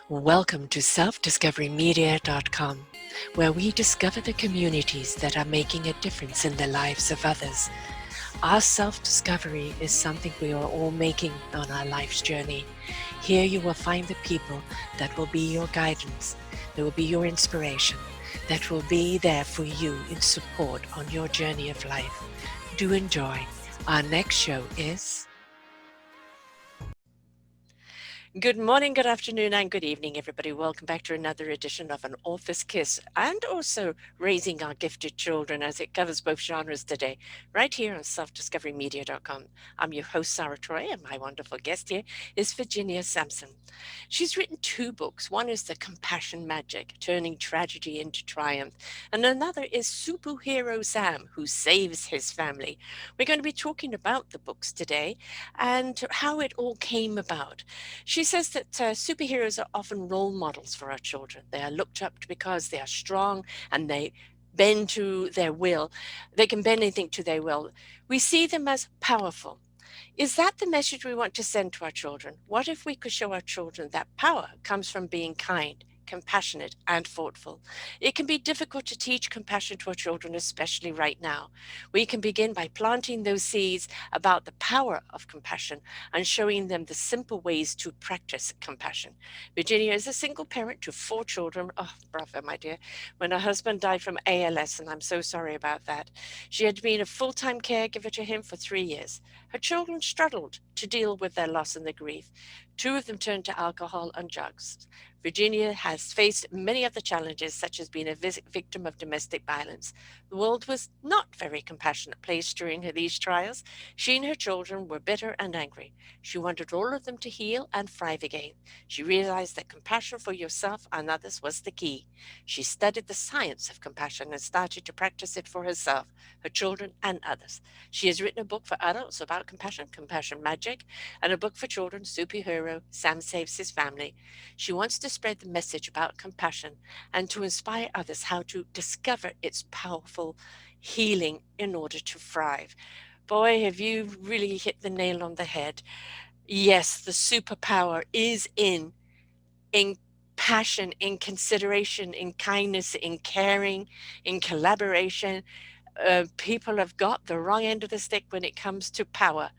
Welcome to selfdiscoverymedia.com, where we discover the communities that are making a difference in the lives of others. Our self-discovery is something we are all making on our life's journey. Here you will find the people that will be your guidance, that will be your inspiration, that will be there for you in support on your journey of life. Do enjoy. Our next show is... Good morning, good afternoon, and good evening, everybody. Welcome back to another edition of An Author's Kiss, and also Raising Our Gifted Children, as it covers both genres today, right here on selfdiscoverymedia.com. I'm your host, Sarah Troy, and my wonderful guest here is Virginia Sampson. She's written two books. One is The Compassion Magic, Turning Tragedy into Triumph, and another is Superhero Sam, Who Saves His Family. We're going to be talking about the books today and how it all came about. She says that superheroes are often role models for our children. They are looked up to because they are strong and they bend to their will. They can bend anything to their will. We see them as powerful. Is that the message we want to send to our children? What if we could show our children that power comes from being kind, compassionate, and thoughtful? It can be difficult to teach compassion to our children, especially right now. We can begin by planting those seeds about the power of compassion and showing them the simple ways to practice compassion. Virginia is a single parent to 4 children. Oh, bravo, my dear. When her husband died from ALS, and I'm so sorry about that, she had been a full-time caregiver to him for 3 years. Her children struggled to deal with their loss and the grief. 2 of them turned to alcohol and drugs. Virginia has faced many other challenges, such as being a victim of domestic violence. The world was not very compassionate place during these trials. She and her children were bitter and angry. She wanted all of them to heal and thrive again. She realized that compassion for yourself and others was the key. She studied the science of compassion and started to practice it for herself, her children, and others. She has written a book for adults about compassion, Compassion Magic, and a book for children, Superhero, Sam Saves His Family. She wants to spread the message about compassion and to inspire others how to discover its powerful healing in order to thrive. Boy, have you really hit the nail on the head. Yes, the superpower is in passion, in consideration, in kindness, in caring, in collaboration. People have got the wrong end of the stick when it comes to power.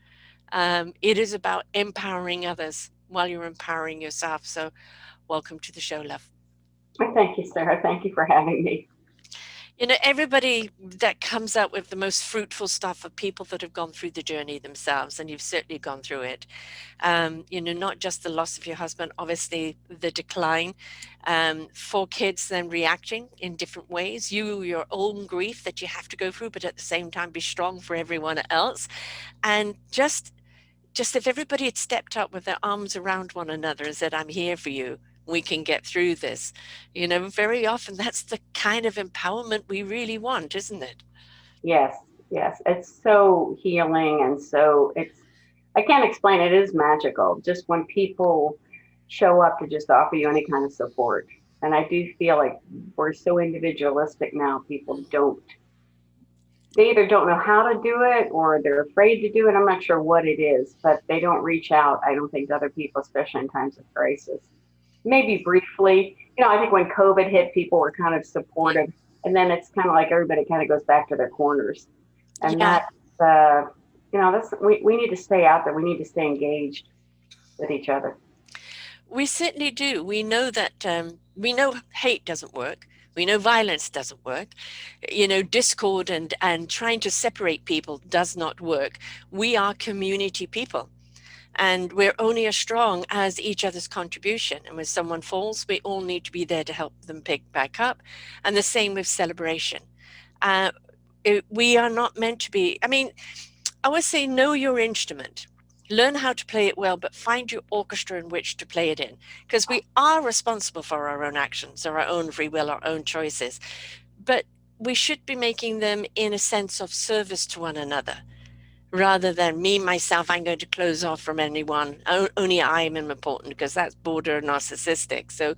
It is about empowering others while you're empowering yourself. So welcome to the show, love. Thank you, Sarah. Thank you for having me. You know, everybody that comes out with the most fruitful stuff are people that have gone through the journey themselves, and you've certainly gone through it. Not just the loss of your husband, obviously the decline, 4 kids then reacting in different ways, your own grief that you have to go through, but at the same time be strong for everyone else. And just if everybody had stepped up with their arms around one another and said, I'm here for you, we can get through this. Very often that's the kind of empowerment we really want, isn't it? Yes, yes. It's so healing and I can't explain it. It is magical just when people show up to just offer you any kind of support. And I do feel like we're so individualistic now, they either don't know how to do it or they're afraid to do it. I'm not sure what it is, but they don't reach out, I don't think, to other people, especially in times of crisis. Maybe briefly. I think when COVID hit, people were kind of supportive, and then it's kind of like everybody kind of goes back to their corners, and Yeah, uh, we need to stay out there. We need to stay engaged with each other. we certainly do. We know that we know hate doesn't work. We know violence doesn't work. Discord and trying to separate people does not work. We are community people. And we're only as strong as each other's contribution. And when someone falls, we all need to be there to help them pick back up. And the same with celebration. Uh, we are not meant to be, I would say know your instrument. Learn how to play it well, but find your orchestra in which to play it in. Because we are responsible for our own actions, or our own free will, our own choices. But we should be making them in a sense of service to one another rather than me, myself, I'm going to close off from anyone. Only I am important, because that's border narcissistic. So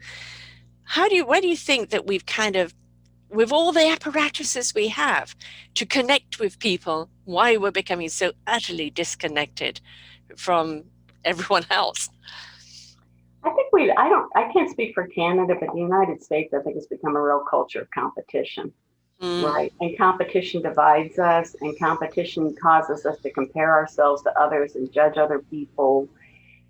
where do you think that we've kind of, with all the apparatuses we have to connect with people, why we're becoming so utterly disconnected from everyone else? I think I can't speak for Canada, but the United States, I think, has become a real culture of competition, Mm, right? And competition divides us, and competition causes us to compare ourselves to others and judge other people.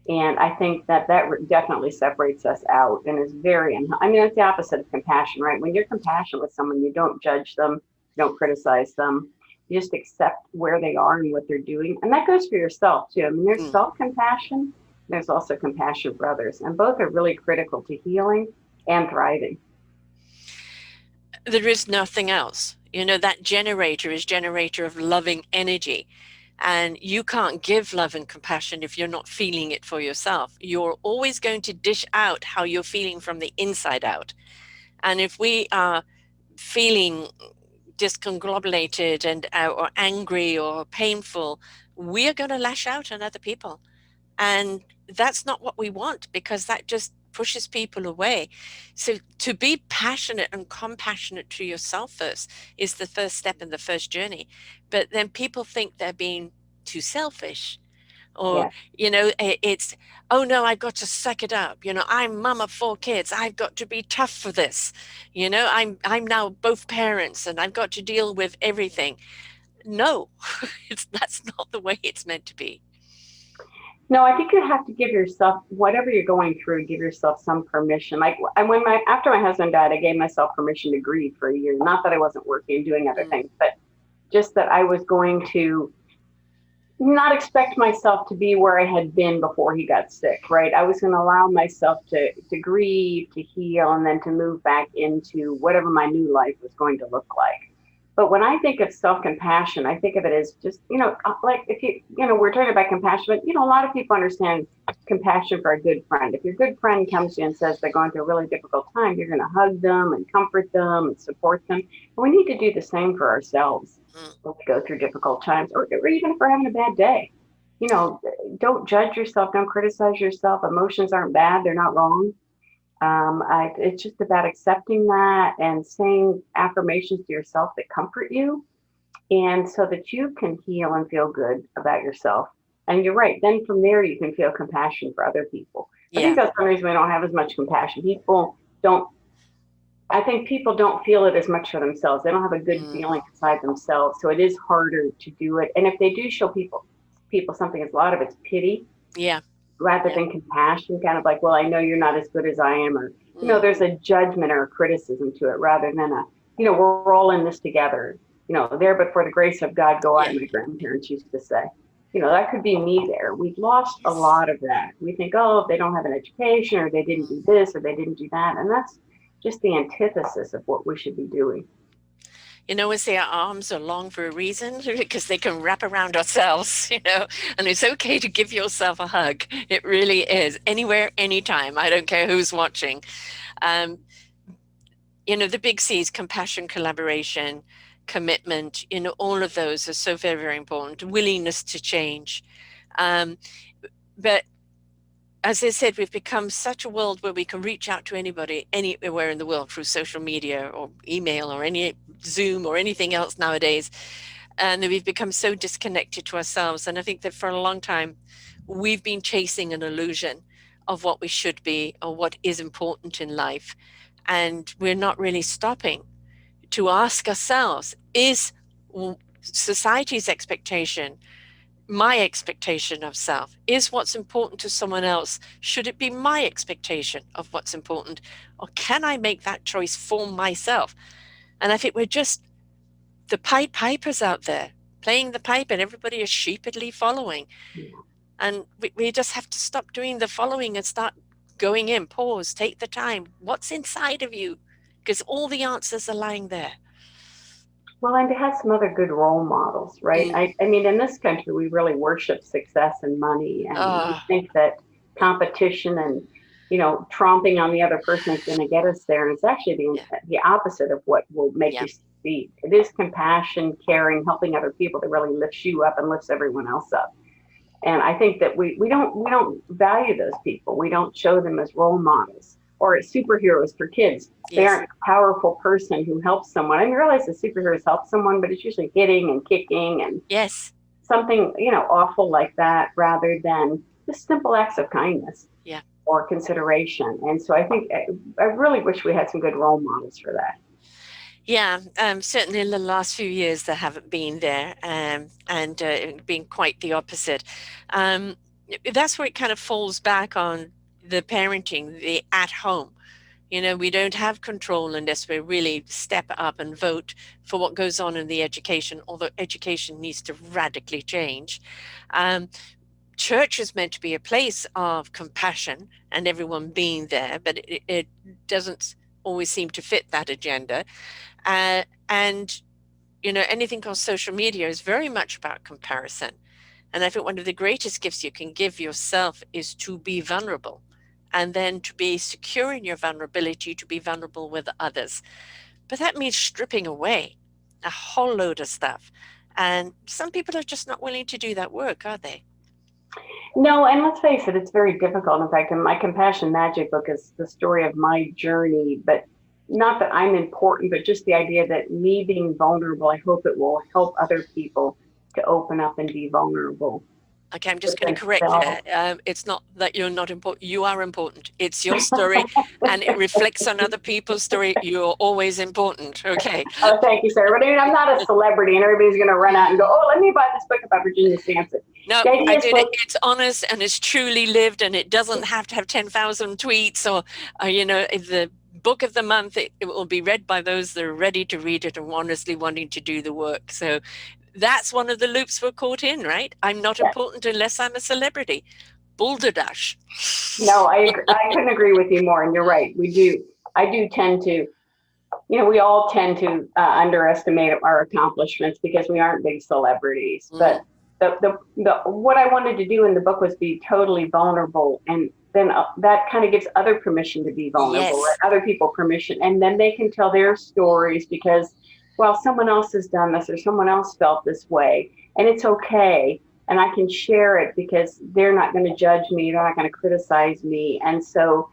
And I think that definitely separates us out and is I mean, it's the opposite of compassion, right? When you're compassionate with someone, you don't judge them, you don't criticize them, you just accept where they are and what they're doing. And that goes for yourself too. I mean, there's mm. self compassion, there's also compassion for others, and both are really critical to healing and thriving. There is nothing else. You know, that generator is generator of loving energy. And you can't give love and compassion if you're not feeling it for yourself. You're always going to dish out how you're feeling from the inside out. And if we are feeling discombobulated and or angry or painful, we are going to lash out on other people. And that's not what we want, because that just pushes people away. So to be passionate and compassionate to yourself first is the first step in the first journey. But then people think they're being too selfish, or Yeah. it's, oh no, I've got to suck it up, I'm mom of 4 kids, I've got to be tough for this, I'm now both parents and I've got to deal with everything. No, that's not the way it's meant to be. No, I think you have to give yourself whatever you're going through. Give yourself some permission. Like when my after my husband died, I gave myself permission to grieve for a year. Not that I wasn't working and doing other Mm, things, but just that I was going to not expect myself to be where I had been before he got sick. Right? I was going to allow myself to grieve, to heal, and then to move back into whatever my new life was going to look like. But when I think of self compassion, I think of it as just, like if we're talking about compassion, but, a lot of people understand compassion for a good friend. If your good friend comes to you and says they're going through a really difficult time, you're going to hug them and comfort them and support them. And we need to do the same for ourselves mm. when we go through difficult times, or even if we're having a bad day. You know, don't judge yourself, don't criticize yourself. Emotions aren't bad, they're not wrong. It's just about accepting that and saying affirmations to yourself that comfort you, and so that you can heal and feel good about yourself. And you're right. Then from there, you can feel compassion for other people. I think Yeah. that's one reason we don't have as much compassion. Don't. I think people don't feel it as much for themselves. They don't have a good Mm, feeling inside themselves, so it is harder to do it. And if they do show people something, it's a lot of it's pity yeah. rather Yeah. than compassion, kind of like, well, I know you're not as good as I am, or, Mm, there's a judgment or a criticism to it rather than we're all in this together. There, but for the grace of God, go I, yeah. my grandparents used to say. That could be me there. We've lost a Yes. lot of that. We think, oh, they don't have an education, or they didn't do this, or they didn't do that. And that's just the antithesis of what we should be doing. We say our arms are long for a reason because they can wrap around ourselves, and it's okay to give yourself a hug. It really is. Anywhere, anytime. I don't care who's watching. Um, the big C's: compassion, collaboration, commitment, all of those are so very, very important. Willingness to change. Um, but as I said, we've become such a world where we can reach out to anybody anywhere in the world through social media or email or any Zoom or anything else nowadays. And we've become so disconnected to ourselves. And I think that for a long time, we've been chasing an illusion of what we should be or what is important in life. And we're not really stopping to ask ourselves, is society's expectation my expectation of self? Is what's important to someone else, should it be my expectation of what's important? Or can I make that choice for myself? And I think we're just the Pied Pipers out there playing the pipe and everybody is sheepishly following. And we just have to stop doing the following and start going in, pause, take the time. What's inside of you? Because all the answers are lying there. Well, and to have some other good role models, right? Mm. I mean, in this country, we really worship success and money, and we Oh, think that competition and, tromping on the other person is going to get us there. And it's actually yeah, the opposite of what will make yeah. you succeed. It is compassion, caring, helping other people that really lifts you up and lifts everyone else up. And I think that we don't value those people. We don't show them as role models or as superheroes for kids. They Yes, aren't a powerful person who helps someone. I mean, realize the superheroes help someone, but it's usually hitting and kicking and yes, something, awful like that rather than just simple acts of kindness. yeah. or consideration. And so I think I really wish we had some good role models for that. Yeah, certainly in the last few years there haven't been there, and been quite the opposite. Um, that's where it kind of falls back on the parenting, the at home. You know, we don't have control unless we really step up and vote for what goes on in the education, although education needs to radically change. Um, Church is meant to be a place of compassion and everyone being there, but it doesn't always seem to fit that agenda. And you know, anything on social media is very much about comparison. And I think one of the greatest gifts you can give yourself is to be vulnerable, and then to be secure in your vulnerability, to be vulnerable with others. But that means stripping away a whole load of stuff. And some people are just not willing to do that work, are they? No, and let's face it, it's very difficult. In fact, in my Compassion Magic book is the story of my journey, but not that I'm important, but just the idea that me being vulnerable, I hope it will help other people to open up and be vulnerable Okay, I'm just with going to correct you themselves. there. It's not that you're not important. You are important. It's your story and it reflects on other people's story. You're always important. Okay. Oh, thank you, sir. But I mean, I'm not a celebrity, and everybody's going to run out and go, "Oh, let me buy this book about Virginia Sampson." No, The I idea is, did it. well, It's honest and it's truly lived, and it doesn't have to have 10,000 tweets or, you know, the book of the month. It will be read by those that are ready to read it and honestly wanting to do the work. So that's one of the loops we're caught in, right? I'm not yeah, important unless I'm a celebrity. Balderdash. no, I couldn't agree with you more. And you're right. We do. I do tend to. We all tend to underestimate our accomplishments because we aren't big celebrities. But Mm, what I wanted to do in the book was be totally vulnerable, and then that kind of gives other permission to be vulnerable, yes, let other people permission, and then they can tell their stories because, well, someone else has done this or someone else felt this way, and it's okay. And I can share it because they're not going to judge me, they're not going to criticize me, and so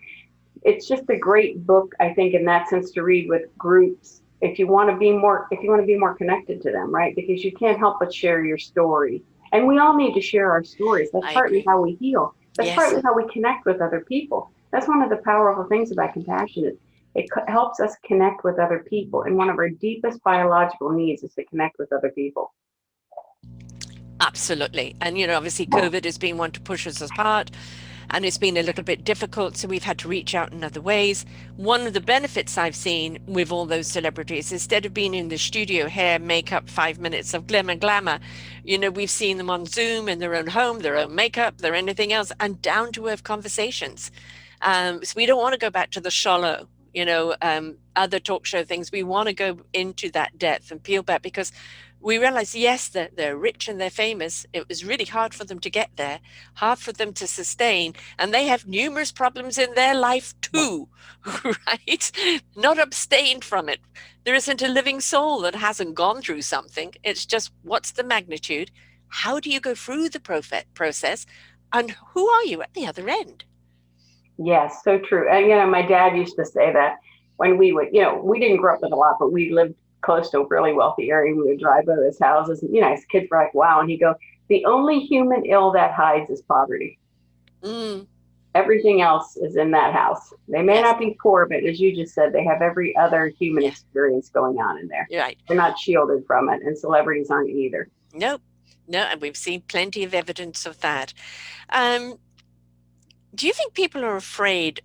it's just a great book, I think, in that sense, to read with groups if you want to be more connected to them, right? Because you can't help but share your story. And we all need to share our stories. That's I partly agree. how we heal. That's Yes, partly how we connect with other people. That's one of the powerful things about compassion. It helps us connect with other people. And one of our deepest biological needs is to connect with other people. absolutely. And, you know, obviously COVID has been one to push us apart, and it's been a little bit difficult. So we've had to reach out in other ways. One of the benefits I've seen with all those celebrities, instead of being in the studio, hair, makeup, 5 minutes of glamour, you know, we've seen them on Zoom in their own home, their own makeup, their anything else, and down to earth conversations. So we don't want to go back to the shallow, you know, other talk show things. We want to go into that depth and peel back because we realize, yes, that they're rich and they're famous. It was really hard for them to get there, hard for them to sustain, and they have numerous problems in their life too, right? Not abstained from it. There isn't a living soul that hasn't gone through something. It's just what's the magnitude? How do you go through the process? And who are you at the other end? Yes, so true. And my dad used to say that when we would, we didn't grow up with a lot, but we lived close to a really wealthy area. And we would drive by his houses, and his kids were like, "Wow!" And he'd go, "The only human ill that hides is poverty. Mm, Everything else is in that house. They may yes, not be poor, but as you just said, they have every other human yeah, experience going on in there. you're right. They're not shielded from it, and celebrities aren't either." Nope. No, and we've seen plenty of evidence of that. Um, do you think people are afraid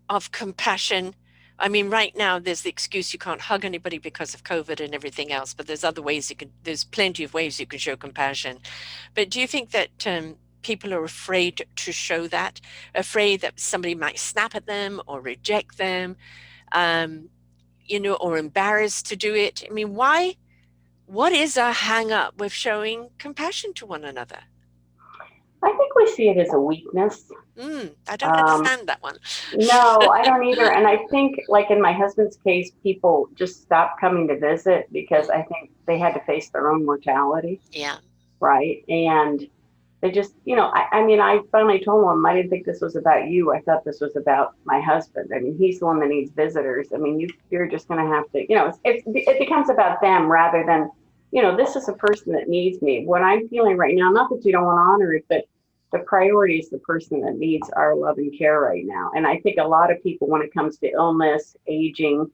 of compassion? I mean, right now there's the excuse you can't hug anybody because of COVID and everything else, but there's other ways there's plenty of ways you can show compassion. But do you think that people are afraid to show that, afraid that somebody might snap at them or reject them, um, you know, or embarrassed to do it? I mean, why? What is our hang up with showing compassion to one another? I think we see it as a weakness. I don't Um, understand that one. no, I don't either. And I think, like in my husband's case, people just stopped coming to visit because I think they had to face their own mortality, Yeah, right? And they just, I mean, I finally told him I didn't think this was about you. I thought this was about my husband. I mean, he's the one that needs visitors. I mean, you're just going to have to, it becomes about them rather than, this is a person that needs me. What I'm feeling right now, not that you don't want to honor it, but the priority is the person that needs our love and care right now. And I think a lot of people, when it comes to illness, aging,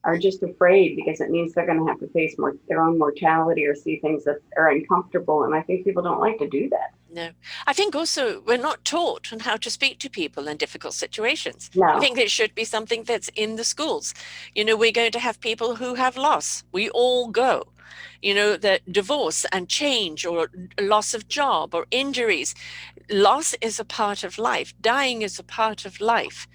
are just afraid because it means they're going to have to face their own mortality or see things that are uncomfortable. And I think people don't like to do that. No. I think also we're not taught on how to speak to people in difficult situations. I No. think that should be something that's in the schools. We're going to have people who have loss. We all go. That divorce and change or loss of job or injuries. Loss is a part of life. Dying is a part of life.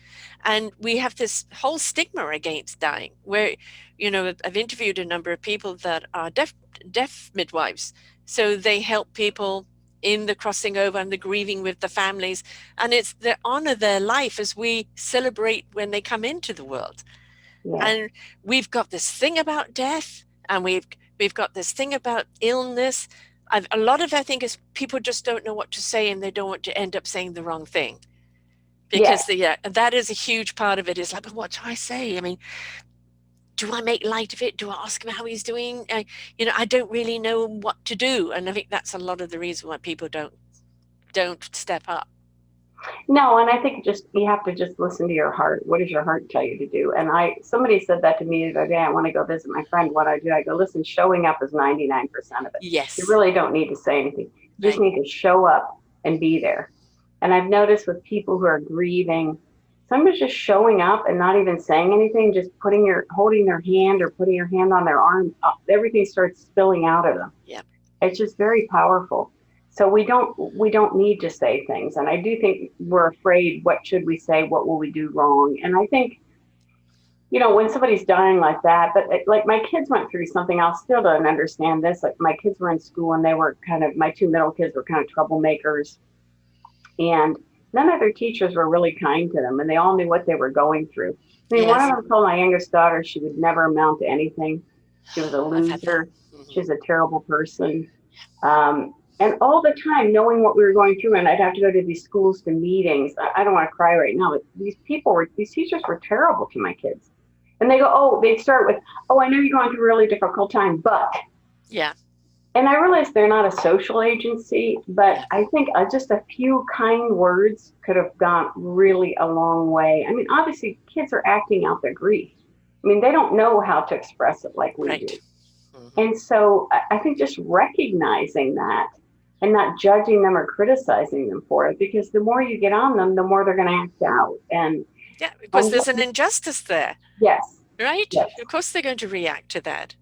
And we have this whole stigma against dying where, I've interviewed a number of people that are deaf midwives. So they help people in the crossing over and the grieving with the families. And it's they honor their life as we celebrate when they come into the world. Yeah. And we've got this thing about death, and we've got this thing about illness. A lot of I think is people just don't know what to say, and they don't want to end up saying the wrong thing. Yes. Because that is a huge part of it. Is like, but what do I say? I mean, do I make light of it? Do I ask him how he's doing? I don't really know what to do, and I think that's a lot of the reason why people don't step up. No, and I think just you have to just listen to your heart. What does your heart tell you to do? And somebody said that to me the other day. I want to go visit my friend. What I do, I go, listen, showing up is 99% of it. You Yes, really don't need to say anything. You just right. need to show up and be there. And I've noticed with people who are grieving, sometimes just showing up and not even saying anything, just holding their hand or putting your hand on their arm, everything starts spilling out of them. Yeah, It's just very powerful. So we don't need to say things. And I do think we're afraid, what should we say? What will we do wrong? And I think, when somebody's dying like that, but like my kids went through something, I'll still don't understand this. Like my kids were in school and they were my two middle kids were kind of troublemakers, and none of their teachers were really kind to them, and they all knew what they were going through. I mean, one of yes, them told my youngest daughter she would never amount to anything. She was a I've had that. loser. Hmm. She was a terrible person. And all the time knowing what we were going through, and I'd have to go to these schools to meetings. I don't want to cry right now, but these teachers were terrible to my kids. And they'd start with, oh, I know you're going through a really difficult time, but, Yeah, and I realize they're not a social agency, but yeah, I think just a few kind words could have gone really a long way. I mean, obviously kids are acting out their grief. I mean, they don't know how to express it like we do. right. Hmm. And so I think just recognizing that and not judging them or criticizing them for it, because the more you get on them, the more they're going to act out. Yeah, because And there's an injustice there, yes, right? yes, Of course they're going to react to that.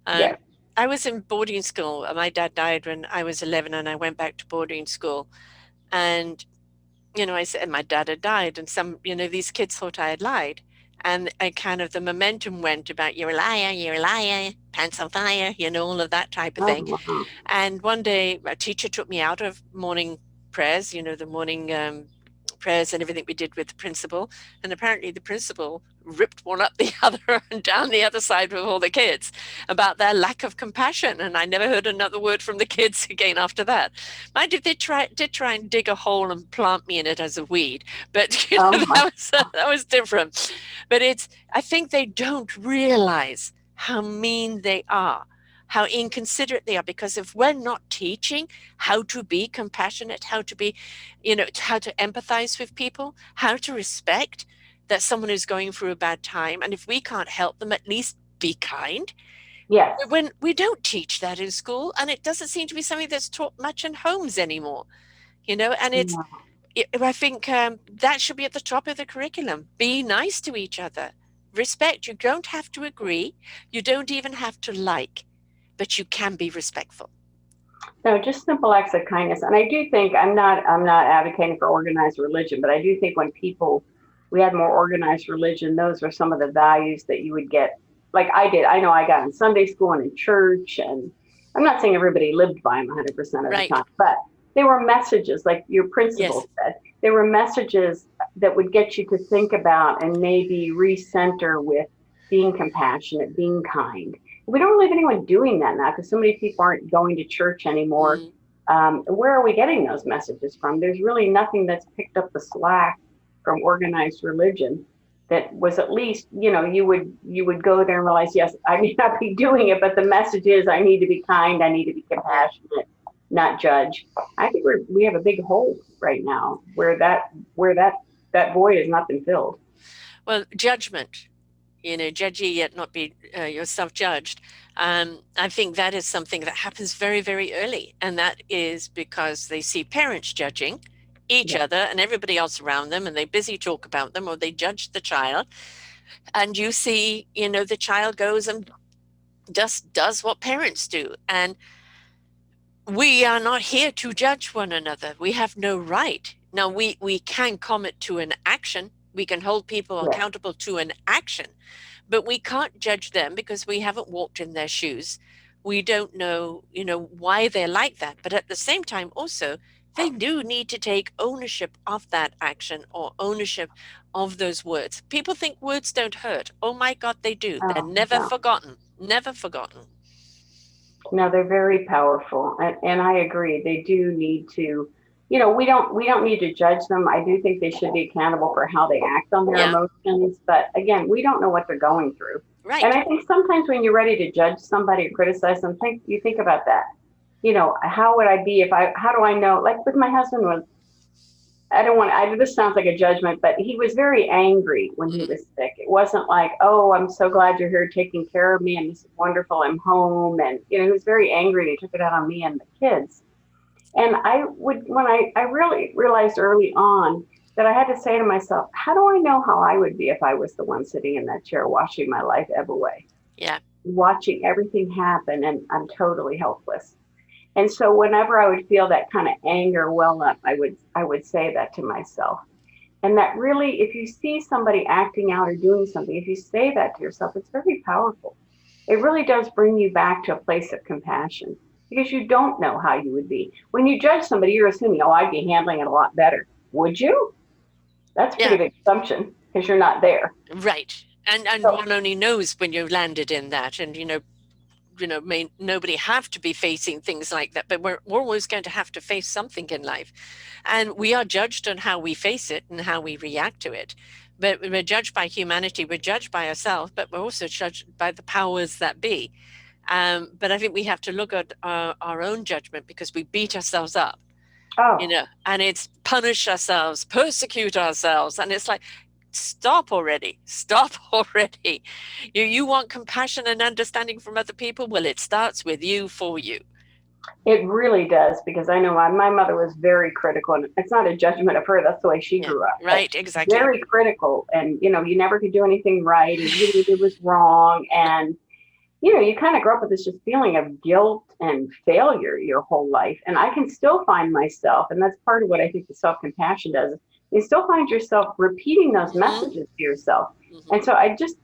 yes. I was in boarding school. My dad died when I was 11, and I went back to boarding school. And I said my dad had died, and these kids thought I had lied. And I kind of the momentum went about you're a liar, pants on fire, all of that type of Oh, thing. wow. And one day a teacher took me out of morning prayers, the morning prayers and everything we did with the principal. And apparently the principal ripped one up the other and down the other side with all the kids about their lack of compassion. And I never heard another word from the kids again after that. Mind you, they did try and dig a hole and plant me in it as a weed, but Oh, my. that was different. But I think they don't realize how mean they are, how inconsiderate they are, because if we're not teaching how to be compassionate, how to be, how to empathize with people, how to respect that someone who's going through a bad time, and if we can't help them, at least be kind. Yes. When we don't teach that in school, and it doesn't seem to be something that's taught much in homes anymore, and Yeah. I think that should be at the top of the curriculum. Be nice to each other. Respect. You don't have to agree. You don't even have to like, but you can be respectful. No, just simple acts of kindness. And I do think I'm not advocating for organized religion, but I do think when we had more organized religion, those were some of the values that you would get. Like I did. I know I got in Sunday school and in church, and I'm not saying everybody lived by them 100% of the Right. time, but they were messages, like your Yes. principal said. They were messages that would get you to think about and maybe recenter with being compassionate, being kind. We don't really have anyone doing that now because so many people aren't going to church anymore. Mm. Where are we getting those messages from? There's really nothing that's picked up the slack from organized religion that was at least, you would go there and realize, yes, I may not be doing it, but the message is I need to be kind, I need to be Yeah. compassionate. not judge. I think we have a big hole right now where that void has not been filled. Well, judgment, judge ye yet not be yourself judged. I think that is something that happens very, very early. And that is because they see parents judging each Yeah. other and everybody else around them, and they busy talk about them, or they judge the child. And you see, the child goes and just does what parents do. And we are not here to judge one another. We have no right. Now, we can comment to an action. We can hold people Yeah. accountable to an action, but we can't judge them because we haven't walked in their shoes. We don't know, why they're like that. But at the same time, also, they do need to take ownership of that action or ownership of those words. People think words don't hurt. Oh my God, they do. They're Oh, never no. forgotten. Never forgotten. No, they're very powerful, and I agree. They do need to, we don't need to judge them. I do think they should be accountable for how they act on their Yeah, emotions, but again, we don't know what they're going through. And right. I think sometimes when you're ready to judge somebody or criticize them, you think about that. How would I be if how do I know? Like with my husband was, I don't want, this sounds like a judgment, but he was very angry when he Mm, was sick. It wasn't like, oh, I'm so glad you're here taking care of me and this is wonderful, I'm home. And, he was very angry and he took it out on me and the kids. And when I really realized early on that I had to say to myself, how do I know how I would be if I was the one sitting in that chair watching my life ebb away, yeah. watching everything happen and I'm totally helpless. And so whenever I would feel that kind of anger well up, I would say that to myself. And that really, if you see somebody acting out or doing something, if you say that to yourself, it's very powerful. It really does bring you back to a place of compassion because you don't know how you would be. When you judge somebody, you're assuming, oh, I'd be handling it a lot better. Would you? That's a Yeah, pretty big assumption because you're not there. right. And So, one only knows when you've landed in that. And may nobody have to be facing things like that, but we're always going to have to face something in life. And we are judged on how we face it and how we react to it. But we're judged by humanity, we're judged by ourselves, but we're also judged by the powers that be. But I think we have to look at our own judgment because we beat ourselves up, oh, and it's punish ourselves, persecute ourselves. And it's like, stop already, stop already. You want compassion and understanding from other people? Well, it starts with you, for you. it really does because I know my mother was very critical, and it's not a judgment of her. That's the way she Yeah, grew up, but right, exactly. very critical. And you never could do anything right, and everything you did was wrong. And you kind of grow up with this just feeling of guilt and failure your whole life. And I can still find myself, and that's part of what I think the self compassion does. You still find yourself repeating those Hmm. messages to yourself. And Hmm. so I just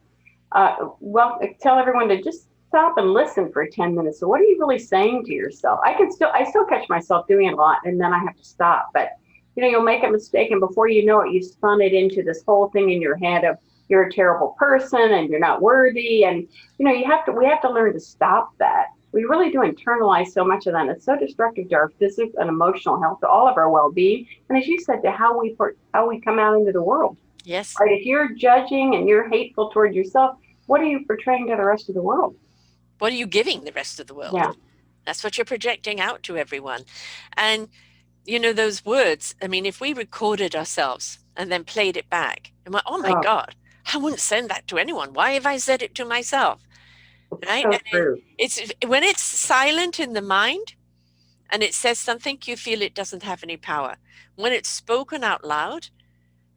tell everyone to just stop and listen for 10 minutes. So what are you really saying to yourself? I still catch myself doing it a lot and then I have to stop. But you'll make a mistake and before you know it, you spun it into this whole thing in your head of you're a terrible person and you're not worthy. And we have to learn to stop that. We really do internalize so much of that. And it's so destructive to our physical and emotional health, to all of our well-being, and as you said, to how we come out into the world. Yes. Right? If you're judging and you're hateful toward yourself, what are you portraying to the rest of the world? What are you giving the rest of the world? Yeah. That's what you're projecting out to everyone. And those words, I mean, if we recorded ourselves and then played it back and went, oh my Oh, God, I wouldn't send that to anyone. Why have I said it to myself? it's Right? so And true. it's when it's silent in the mind and it says something, you feel it doesn't have any power. When it's spoken out loud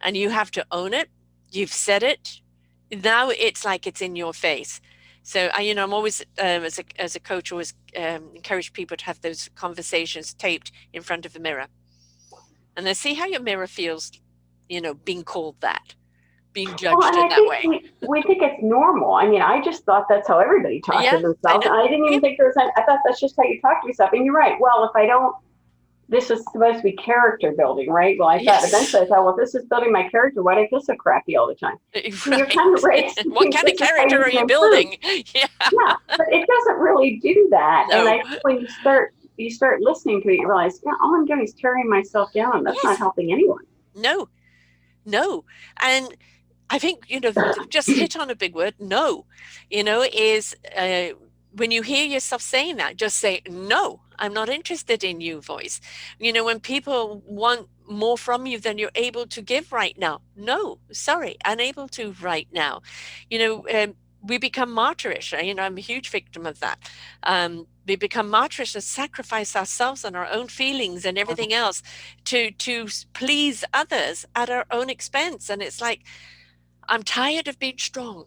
and you have to own it, you've said it, now it's like it's in your face. So I'm always, as a coach, always encourage people to have those conversations taped in front of a mirror, and then see how your mirror feels, being called that, being Well, judged and in I that think way. we think it's normal. I mean, I just thought that's how everybody talked to Yeah, I themselves. know. And I didn't Yeah, even think there was any, I thought that's just how you talk to yourself. And you're right. Well, if I don't, this is supposed to be character building, right? Well, I thought yes. eventually I thought, well, if this is building my character, why do I feel so crappy all the time? And you're kind of Right. raised to What think kind of this is how character you are can you improve. building? Yeah. Yeah, but it doesn't really do that. And I No. think when you start listening to it, you realize, yeah, all I'm doing is tearing myself down. That's not Yes. helping anyone. No. No. And I think, just hit on a big word, no, is when you hear yourself saying that, just say no. I'm not interested in you voice. When people want more from you than you're able to give right now. No, sorry, unable to right now. You know, um, we become martyrish. I'm a huge victim of that. We become martyrish and sacrifice ourselves and our own feelings and everything else to please others at our own expense. And it's like, I'm tired of being strong,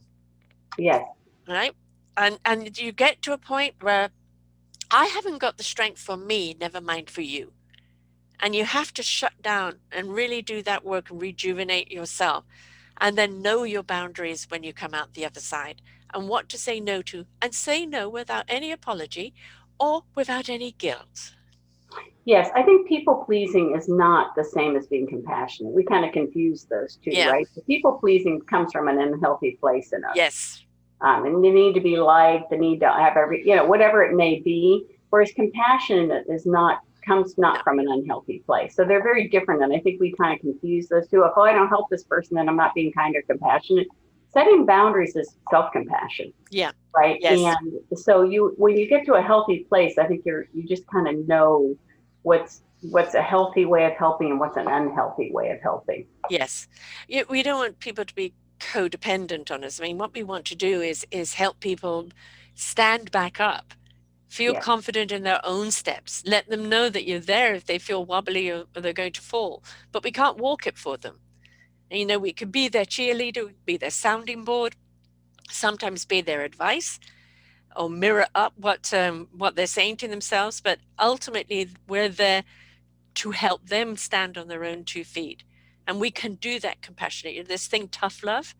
Yes. right? And you get to a point where I haven't got the strength for me, never mind for you. And you have to shut down and really do that work and rejuvenate yourself. And then know your boundaries when you come out the other side and what to say no to. And say no without any apology or without any guilt. Yes, I think people pleasing is not the same as being compassionate. We kind of confuse those two, Yeah. right? The people pleasing comes from an unhealthy place in us. Yes. And the need to be liked, the need to have whatever it may be. Whereas compassion is not comes No. not from an unhealthy place. So they're very different. And I think we kind of confuse those two. If I don't help this person, then I'm not being kind or compassionate. Setting boundaries is self-compassion, Yeah. right? Yes. And so when you get to a healthy place, I think you just kind of know what's a healthy way of helping and what's an unhealthy way of helping. Yes. We don't want people to be codependent on us. I mean, what we want to do is help people stand back up, feel Yeah. confident in their own steps, let them know that you're there if they feel wobbly or they're going to fall. But we can't walk it for them. And, we could be their cheerleader, we could be their sounding board, sometimes be their advice or mirror up what they're saying to themselves. But ultimately, we're there to help them stand on their own 2 feet. And we can do that compassionately. This thing, tough love,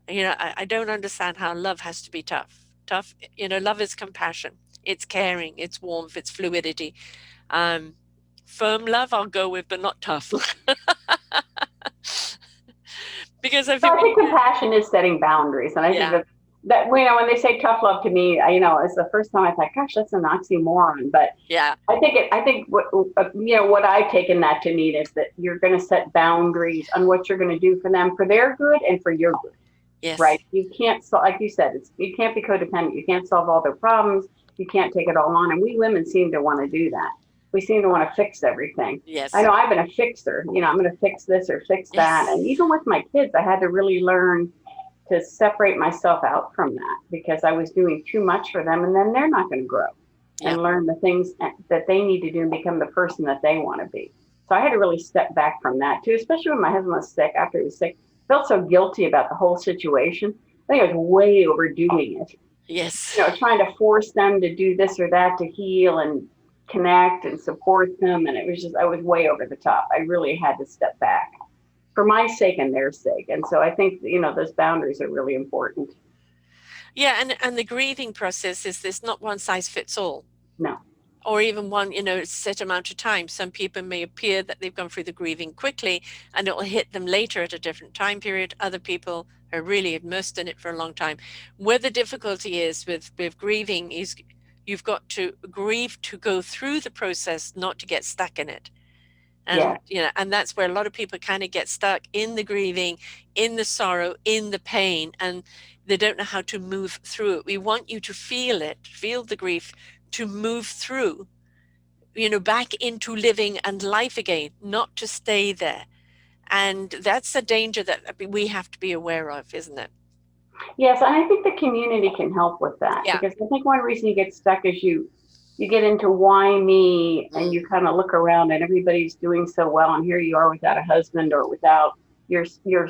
I don't understand how love has to be tough. Tough, love is compassion. It's caring, it's warmth, it's fluidity. Um, Firm love I'll go with, but not tough. Because I So feel I when think you get, compassion is setting boundaries, and I think yeah, that when they say tough love to me, it's the first time I thought, gosh, that's an oxymoron. But yeah, I think what I've taken that to mean is that you're going to set boundaries on what you're going to do for them, for their good and for your good, right? yes, You can't, like you said, you can't be codependent. You can't solve all their problems. You can't take it all on, and we women seem to want to do that. We seem to want to fix everything. I yes, know I've been a fixer. I'm going to fix this or fix that, and yes, even with my kids, I had to really learn to separate myself out from that because I was doing too much for them, and then they're not going to grow yeah, and learn the things that they need to do and become the person that they want to be. So I had to really step back from that too, especially when my husband was sick. After he was sick, I felt so guilty about the whole situation. I think I was way overdoing it, yes. trying to force them to do this or that to heal and connect and support them. And it was just, I was way over the top. I really had to step back for my sake and their sake. And so I think, those boundaries are really important. Yeah, and the grieving process is this not one size fits all. No. Or even one, set amount of time. Some people may appear that they've gone through the grieving quickly and it will hit them later at a different time period. Other people are really immersed in it for a long time. Where the difficulty is with grieving is you've got to grieve to go through the process, not to get stuck in it. Yeah. And that's where a lot of people kind of get stuck in the grieving, in the sorrow, in the pain, and they don't know how to move through it. We want you to feel it, feel the grief, to move through, back into living and life again, not to stay there. And that's a danger that we have to be aware of, isn't it? Yes, and I think the community can help with that Yeah. because I think one reason you get stuck is you get into why me and Mm. you kind of look around and everybody's doing so well and here you are without a husband or without your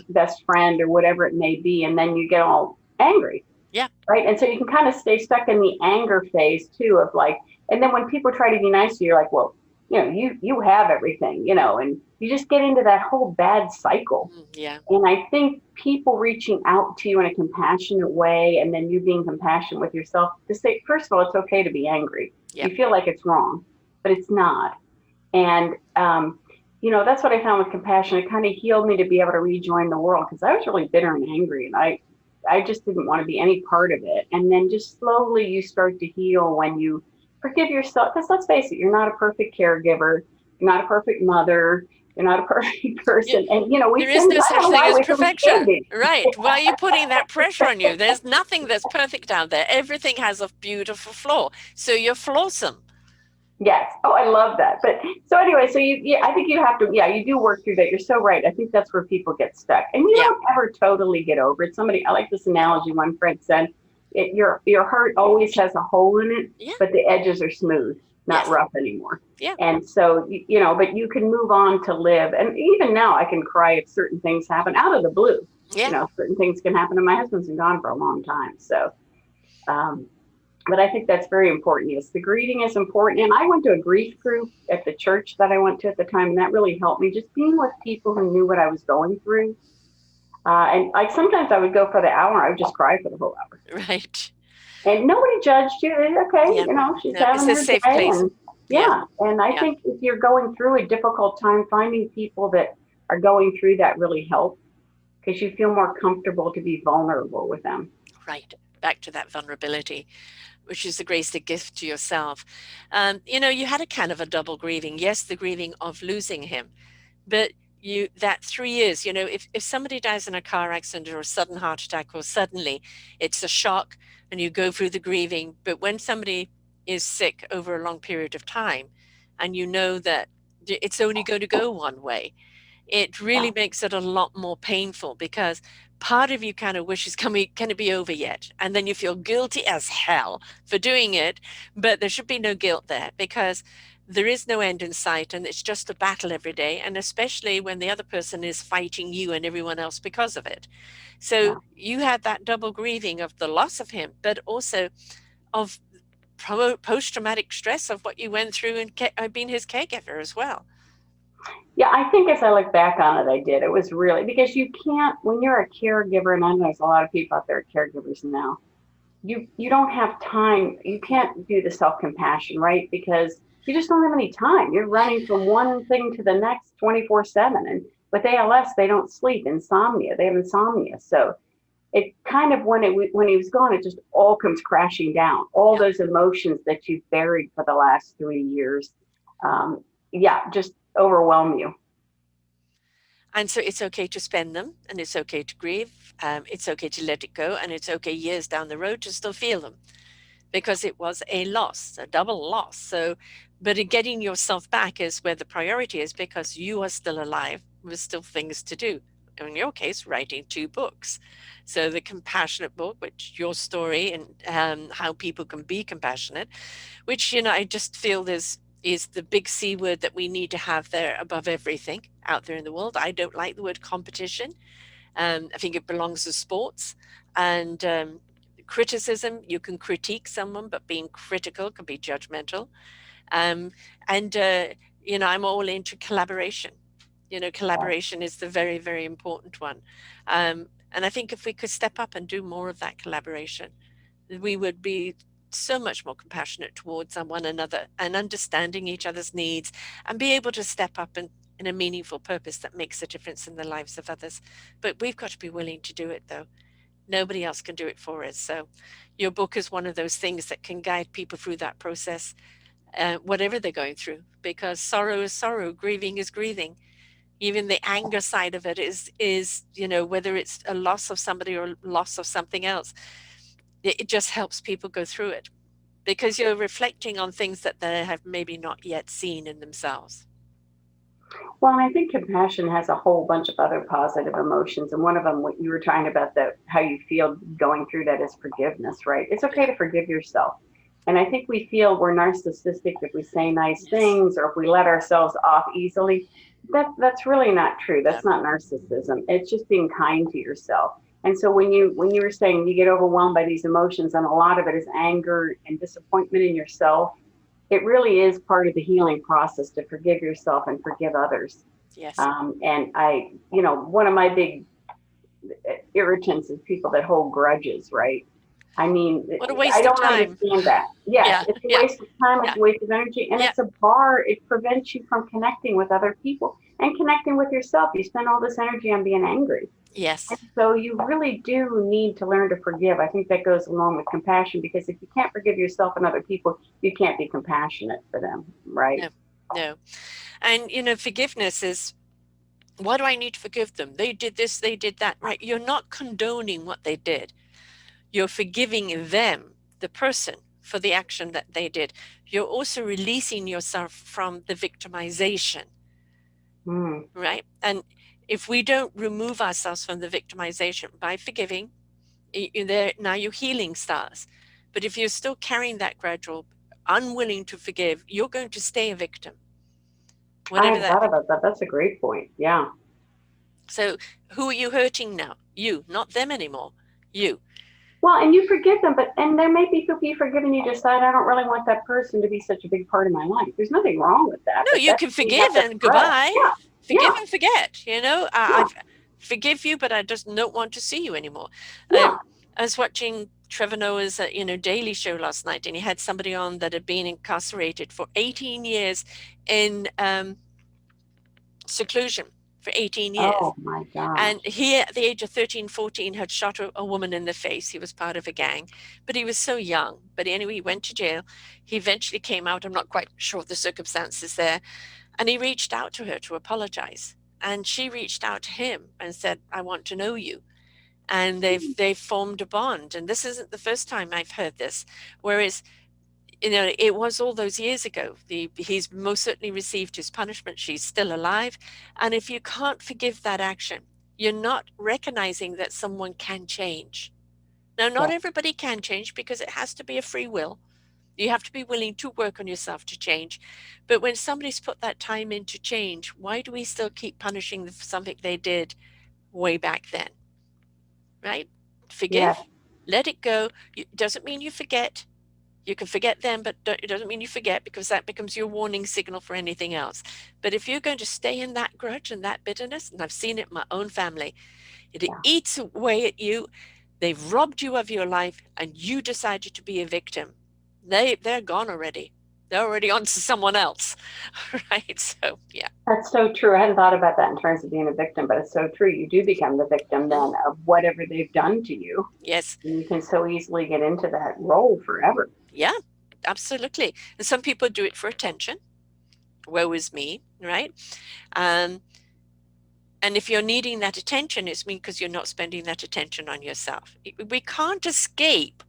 best friend or whatever it may be and then you get all angry, Yeah. right? And so you can kind of stay stuck in the anger phase too of like, and then when people try to be nice to you, you're like, well, you have everything, and you just get into that whole bad cycle. Mm, yeah. And I think people reaching out to you in a compassionate way and then you being compassionate with yourself to say, first of all, it's okay to be angry. Yeah. You feel like it's wrong, but it's not. And, that's what I found with compassion. It kind of healed me to be able to rejoin the world because I was really bitter and angry and I just didn't want to be any part of it. And then just slowly you start to heal when you forgive yourself. Because let's face it, you're not a perfect caregiver, you're not a perfect mother, you're not a perfect Yeah. person. And, we There is sin. no I don't such know thing why as we still perfection, do. right? Why are you putting that pressure on you? There's nothing that's perfect out there. Everything has a beautiful flaw. So you're flawsome. Yes. Oh, I love that. But so anyway, so yeah, I think you have to, yeah, you do work through that. You're so right. I think that's where people get stuck, and you Yeah, don't ever totally get over it. I like this analogy one friend said, your heart always has a hole in it, yeah, but the edges are smooth, not yes, rough anymore. yeah, And so, but you can move on to live. And even now I can cry if certain things happen out of the blue. yeah. Certain things can happen, and my husband's been gone for a long time. So, um, but I think that's very important. Yes, the grieving is important. And I went to a grief group at the church that I went to at the time, and that really helped me. Just being with people who knew what I was going through. And like sometimes I would go for the hour, I would just cry for the whole hour. Right. And nobody judged you. Okay, Yeah. she's No, it's having a her safe day. place. And Yeah, yeah, and I yeah. think if you're going through a difficult time, finding people that are going through that really help because you feel more comfortable to be vulnerable with them. Right. Back to that vulnerability, which is the greatest gift to yourself. You had a kind of a double grieving. Yes, the grieving of losing him, but that 3 years, if somebody dies in a car accident or a sudden heart attack or suddenly, it's a shock and you go through the grieving. But when somebody is sick over a long period of time and you know that it's only going to go one way, it Yeah, really makes it a lot more painful because part of you kind of wishes, can it be over yet? And then you feel guilty as hell for doing it, but there should be no guilt there because there is no end in sight and it's just a battle every day. And especially when the other person is fighting you and everyone else because of it. So yeah. you had that double grieving of the loss of him, but also of post-traumatic stress of what you went through and being his caregiver as well. Yeah, I think as I look back on it, I did. It was really because you can't when you're a caregiver, and I know there's a lot of people out there are caregivers now. You don't have time. You can't do the self compassion, right? Because you just don't have any time. You're running from one thing to the next 24/7. And with ALS, they don't sleep. Insomnia. They have insomnia. So it kind of when he was gone, it just all comes crashing down. All Yeah. those emotions that you've buried for the last 3 years, um, yeah, just overwhelm you. And so it's okay to spend them and it's okay to grieve. It's okay to let it go. And it's okay years down the road to still feel them because it was a loss, a double loss. So, but getting yourself back is where the priority is because you are still alive with still things to do. In your case, writing 2 books. So the compassionate book, which your story and how people can be compassionate, which, I just feel is the big C word that we need to have there above everything out there in the world. I don't like the word competition. I think it belongs to sports. And criticism, you can critique someone, but being critical can be judgmental. Um, and, I'm all into collaboration. Collaboration is the very, very important one. And I think if we could step up and do more of that collaboration, we would be so much more compassionate towards one another and understanding each other's needs and be able to step up in a meaningful purpose that makes a difference in the lives of others. But we've got to be willing to do it, though. Nobody else can do it for us. So, your book is one of those things that can guide people through that process, whatever they're going through, because sorrow is sorrow, grieving is grieving. Even the anger side of it is whether it's a loss of somebody or loss of something else, it just helps people go through it because you're reflecting on things that they have maybe not yet seen in themselves. Well, and I think compassion has a whole bunch of other positive emotions, and one of them, what you were talking about, that how you feel going through that is forgiveness, right? It's okay Yeah. to forgive yourself, and I think we feel we're narcissistic if we say nice Yes. things or if we let ourselves off easily. That's really not true. No. That's not narcissism. It's just being kind to yourself. And so when you were saying you get overwhelmed by these emotions, and a lot of it is anger and disappointment in yourself, it really is part of the healing process to forgive yourself and forgive others. Yes. And one of my big irritants is people that hold grudges, right? I mean, What a I waste of don't time. understand that. Yes, Yeah. it's a Yeah. waste of time, Yeah. it's a waste of energy, and Yeah. it's a bar. It prevents you from connecting with other people and connecting with yourself. You spend all this energy on being angry. And Yes. so you really do need to learn to forgive. I think that goes along with compassion because if you can't forgive yourself and other people, you can't be compassionate for them, right? No. No. And forgiveness is, why do I need to forgive them? They did this, they did that, right? You're not condoning what they did. You're forgiving them, the person, for the action that they did. You're also releasing yourself from the victimization, Mm. right? And if we don't remove ourselves from the victimization by forgiving, there now your healing starts. But if you're still carrying that gradual, unwilling to forgive, you're going to stay a victim, I whatever hadn't that. thought about that. That's a great point. Yeah. So who are you hurting now? You, not them anymore. You. Well, and you forgive them, but and there may be people you forgive and you decide I don't really want that person to be such a big part of my life. There's nothing wrong with that, No, but you that's can when you have forgive to and thread. goodbye. Yeah. Forgive Yeah. and forget. Yeah. I forgive you, but I just don't want to see you anymore. Yeah. I was watching Trevor Noah's, Daily Show last night, and he had somebody on that had been incarcerated for 18 years in seclusion for 18 years. Oh my And gosh. he, at the age of 13, 14, had shot a woman in the face. He was part of a gang, but he was so young. But anyway, he went to jail. He eventually came out. I'm not quite sure of the circumstances there. And he reached out to her to apologize. And she reached out to him and said, I want to know you. And they've formed a bond. And this isn't the first time I've heard this. Whereas, it was all those years ago. He's most certainly received his punishment. She's still alive. And if you can't forgive that action, you're not recognizing that someone can change. Now, Yeah. not everybody can change because it has to be a free will. You have to be willing to work on yourself to change. But when somebody's put that time in to change, why do we still keep punishing them for something they did way back then? Right? Yeah. Forgive, let it go. It doesn't mean you forget. You can forget them, but it doesn't mean you forget, because that becomes your warning signal for anything else. But if you're going to stay in that grudge and that bitterness, and I've seen it in my own family, it Yeah. eats away at you. They've robbed you of your life, and you decided to be a victim. They're gone already. They're already on to someone else, right? So yeah. That's so true. I hadn't thought about that in terms of being a victim, but it's so true. You do become the victim then Mhm. of whatever they've done to you. Yes. And you can so easily get into that role forever. Yeah, absolutely. And some people do it for attention. Woe is me, right? Um, and if you're needing that attention, it's because you're not spending that attention on yourself. We can't escape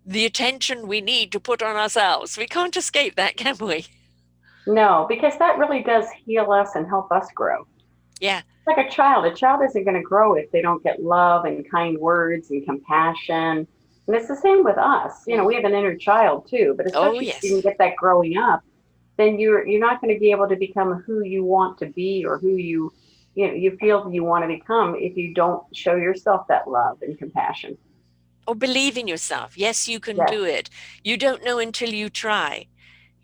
the attention we need to put on ourselves. We can't escape that, can we? No, because that really does heal us and help us grow. Yeah. Like a child. A child isn't going to grow if they don't get love and kind words and compassion. And it's the same with us. You know, we Mhm. have an inner child too, but Oh, especially if you yes. didn't get that growing up, then you're not going to be able to become who you want to be or who you feel you want to become if you don't show yourself that love and compassion. Or believe in yourself. Yes, you can Yes. do it. You don't know until you try.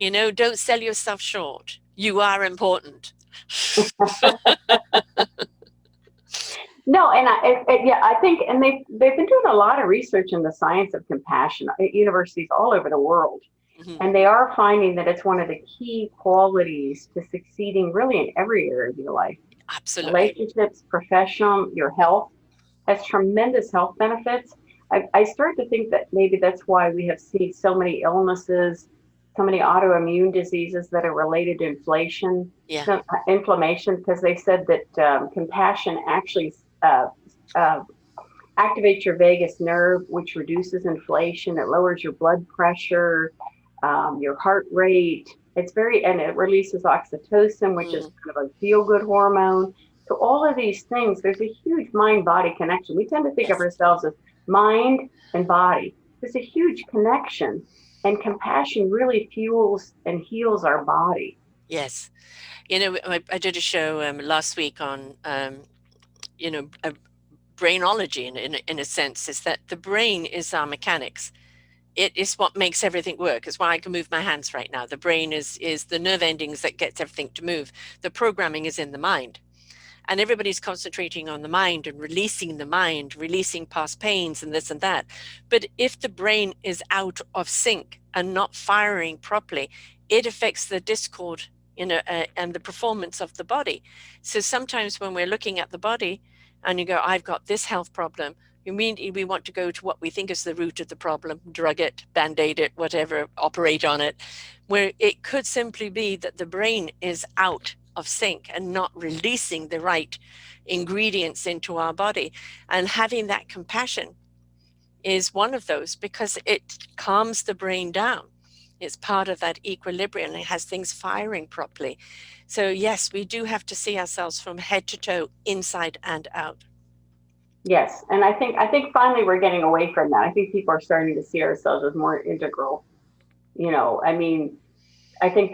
Don't sell yourself short. You are important. No, and yeah, I think, and they've been doing a lot of research in the science of compassion at universities all over the world. Mhm. And they are finding that it's one of the key qualities to succeeding really in every area of your life. Absolutely. Relationships, professional, your health has tremendous health benefits. I start to think that maybe that's why we have seen so many illnesses, so many autoimmune diseases that are related to Yeah. inflammation, because they said that compassion actually uh, activates your vagus nerve, which reduces inflation. It lowers your blood pressure, your heart rate. And it releases oxytocin, which is Mm. kind of a feel good hormone. So, all of these things, there's a huge mind body connection. We tend to think of Yes. ourselves as mind and body. There's a huge connection, and compassion really fuels and heals our body. Yes. I did a show last week on, brainology in a sense, is that the brain is our mechanics. It is what makes everything work. It's why I can move my hands right now. The brain is the nerve endings that gets everything to move. The programming is in the mind. And everybody's concentrating on the mind and releasing the mind, releasing past pains and this and that. But if the brain is out of sync and not firing properly, it affects the discord, and the performance of the body. So sometimes when we're looking at the body and you go, I've got this health problem, immediately we want to go to what we think is the root of the problem, drug it, band-aid it, whatever, operate on it, where it could simply be that the brain is out of sync and not releasing the right ingredients into our body. And having that compassion is one of those because it calms the brain down. It's part of that equilibrium and it has things firing properly. So, yes, we do have to see ourselves from head to toe, inside and out. Yes, and I think finally we're getting away from that. I think people are starting to see ourselves as more integral. I mean, I think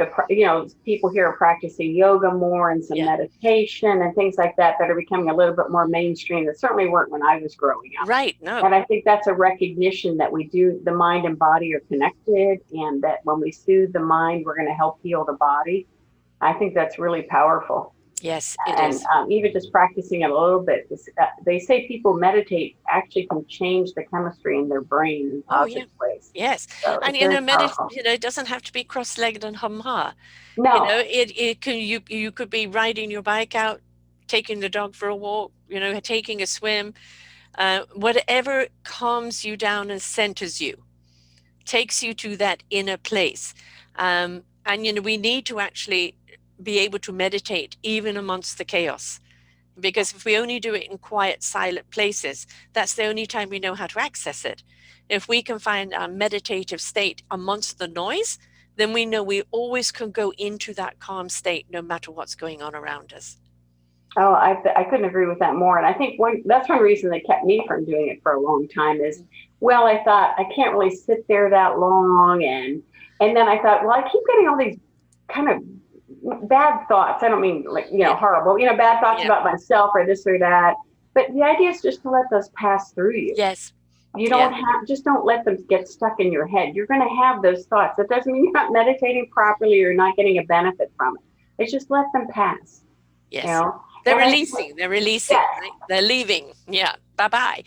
people here are practicing yoga more and some Yeah. meditation and things like that are becoming a little bit more mainstream that certainly weren't when I was growing up. Right. No. And I think that's a recognition that the mind and body are connected, and that when we soothe the mind, we're going to help heal the body. I think that's really powerful. Yes, it And is. even just practicing it a little bit, they say people meditate actually can change the chemistry in their brain in Oh, yeah. positive ways. Yes. So And, it's very powerful. it doesn't have to be cross-legged and hum-ha. No, It can, you could be riding your bike out, taking the dog for a walk, taking a swim, whatever calms you down and centers you, takes you to that inner place. And, we need to actually be able to meditate even amongst the chaos. Because if we only do it in quiet, silent places, that's the only time we know how to access it. If we can find a meditative state amongst the noise, then we know we always can go into that calm state no matter what's going on around us. oh, I couldn't agree with that more. And I think that's one reason that kept me from doing it for a long time is, well, I thought I can't really sit there that long, and then I thought, well, I keep getting all these kind of bad thoughts. I don't mean like Yeah, horrible, bad thoughts yeah, about myself or this or that. But the idea is just to let those pass through you. yes, You yeah, just don't let them get stuck in your head. You're going to have those thoughts. That doesn't mean you're not meditating properly or not getting a benefit from it. It's just let them pass, you yes. know. They're And I releasing, they're releasing, yes, right? They're leaving. Yeah, bye bye.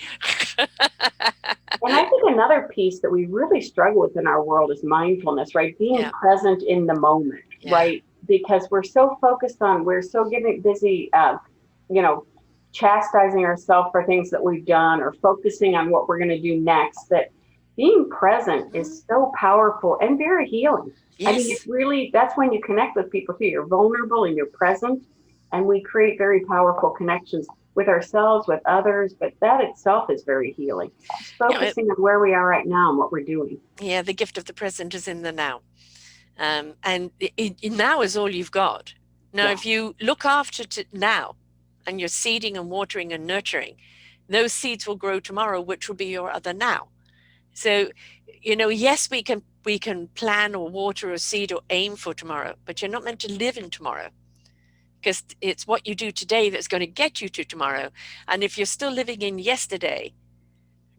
and I think another piece that we really struggle with in our world is mindfulness, right? Being Yeah, present in the moment, yeah. right? Because we're so getting busy, you know, chastising ourselves for things that we've done or focusing on what we're going to do next, that being present Mhm. is so powerful and very healing. I mean, Yes. that's when you connect with people too. You're vulnerable and you're present, and we create very powerful connections with ourselves, with others, but that itself is very healing. Just You know, it, focusing on where we are right now and what we're doing. yeah, the gift of the present is in the now. And now is all you've got. Now, Yeah. if you look after now and you're seeding and watering and nurturing, those seeds will grow tomorrow, which will be your other now. So, yes, we can plan or water or seed or aim for tomorrow, but you're not meant to live in tomorrow because it's what you do today that's going to get you to tomorrow. And if you're still living in yesterday,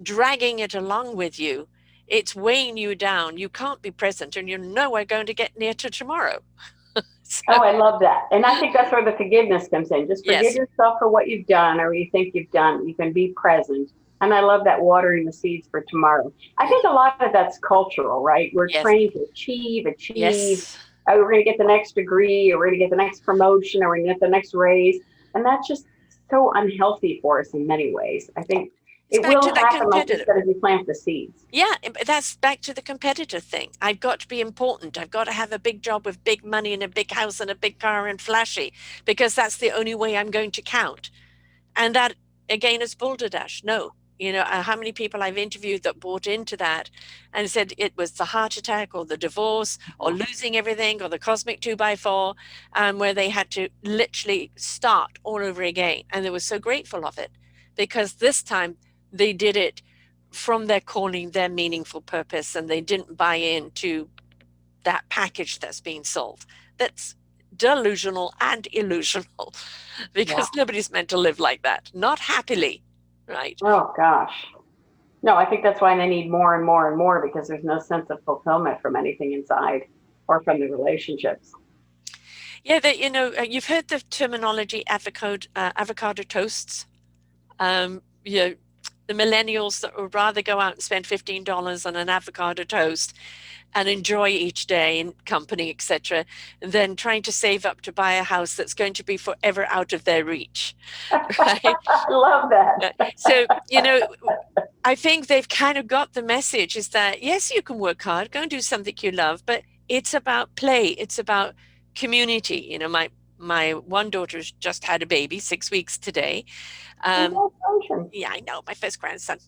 dragging it along with you, it's weighing you down. You can't be present and you're nowhere going to get near to tomorrow. So, Oh, I love that. And I think that's where the forgiveness comes in. Just forgive yes, yourself for what you've done or you think you've done. You can be present. And I love that watering the seeds for tomorrow. I think a lot of that's cultural, right? We're yes, trained to achieve. yes. We're going to get the next degree, or we're going to get the next promotion, or we're going to get the next raise. And that's just so unhealthy for us in many ways. I think It's it back will to that happen, like you competitive. said, if you plant the seeds. Yeah, but that's back to the competitive thing. I've got to be important. I've got to have a big job with big money and a big house and a big car and flashy because that's the only way I'm going to count. And that, again, is balderdash. No. How many people I've interviewed that bought into that and said it was the heart attack or the divorce or losing everything or the cosmic 2x4, where they had to literally start all over again. And they were so grateful of it because this time they did it from their calling, their meaningful purpose, and they didn't buy into that package that's being sold. That's delusional and illusional Yeah. because nobody's meant to live like that, not happily, right? Oh, gosh. No, I think that's why they need more and more and more, because there's no sense of fulfillment from anything inside or from the relationships. Yeah, that you've heard the terminology avocado toasts. Yeah, the millennials that would rather go out and spend $15 on an avocado toast and enjoy each day in company, etc., than trying to save up to buy a house that's going to be forever out of their reach, right? I love that. So, I think they've kind of got the message is that, yes, you can work hard, go and do something you love, but it's about play. It's about community. My My one daughter's just had a baby, 6 weeks today. Um, Congratulations. yeah, I know, my first grandson.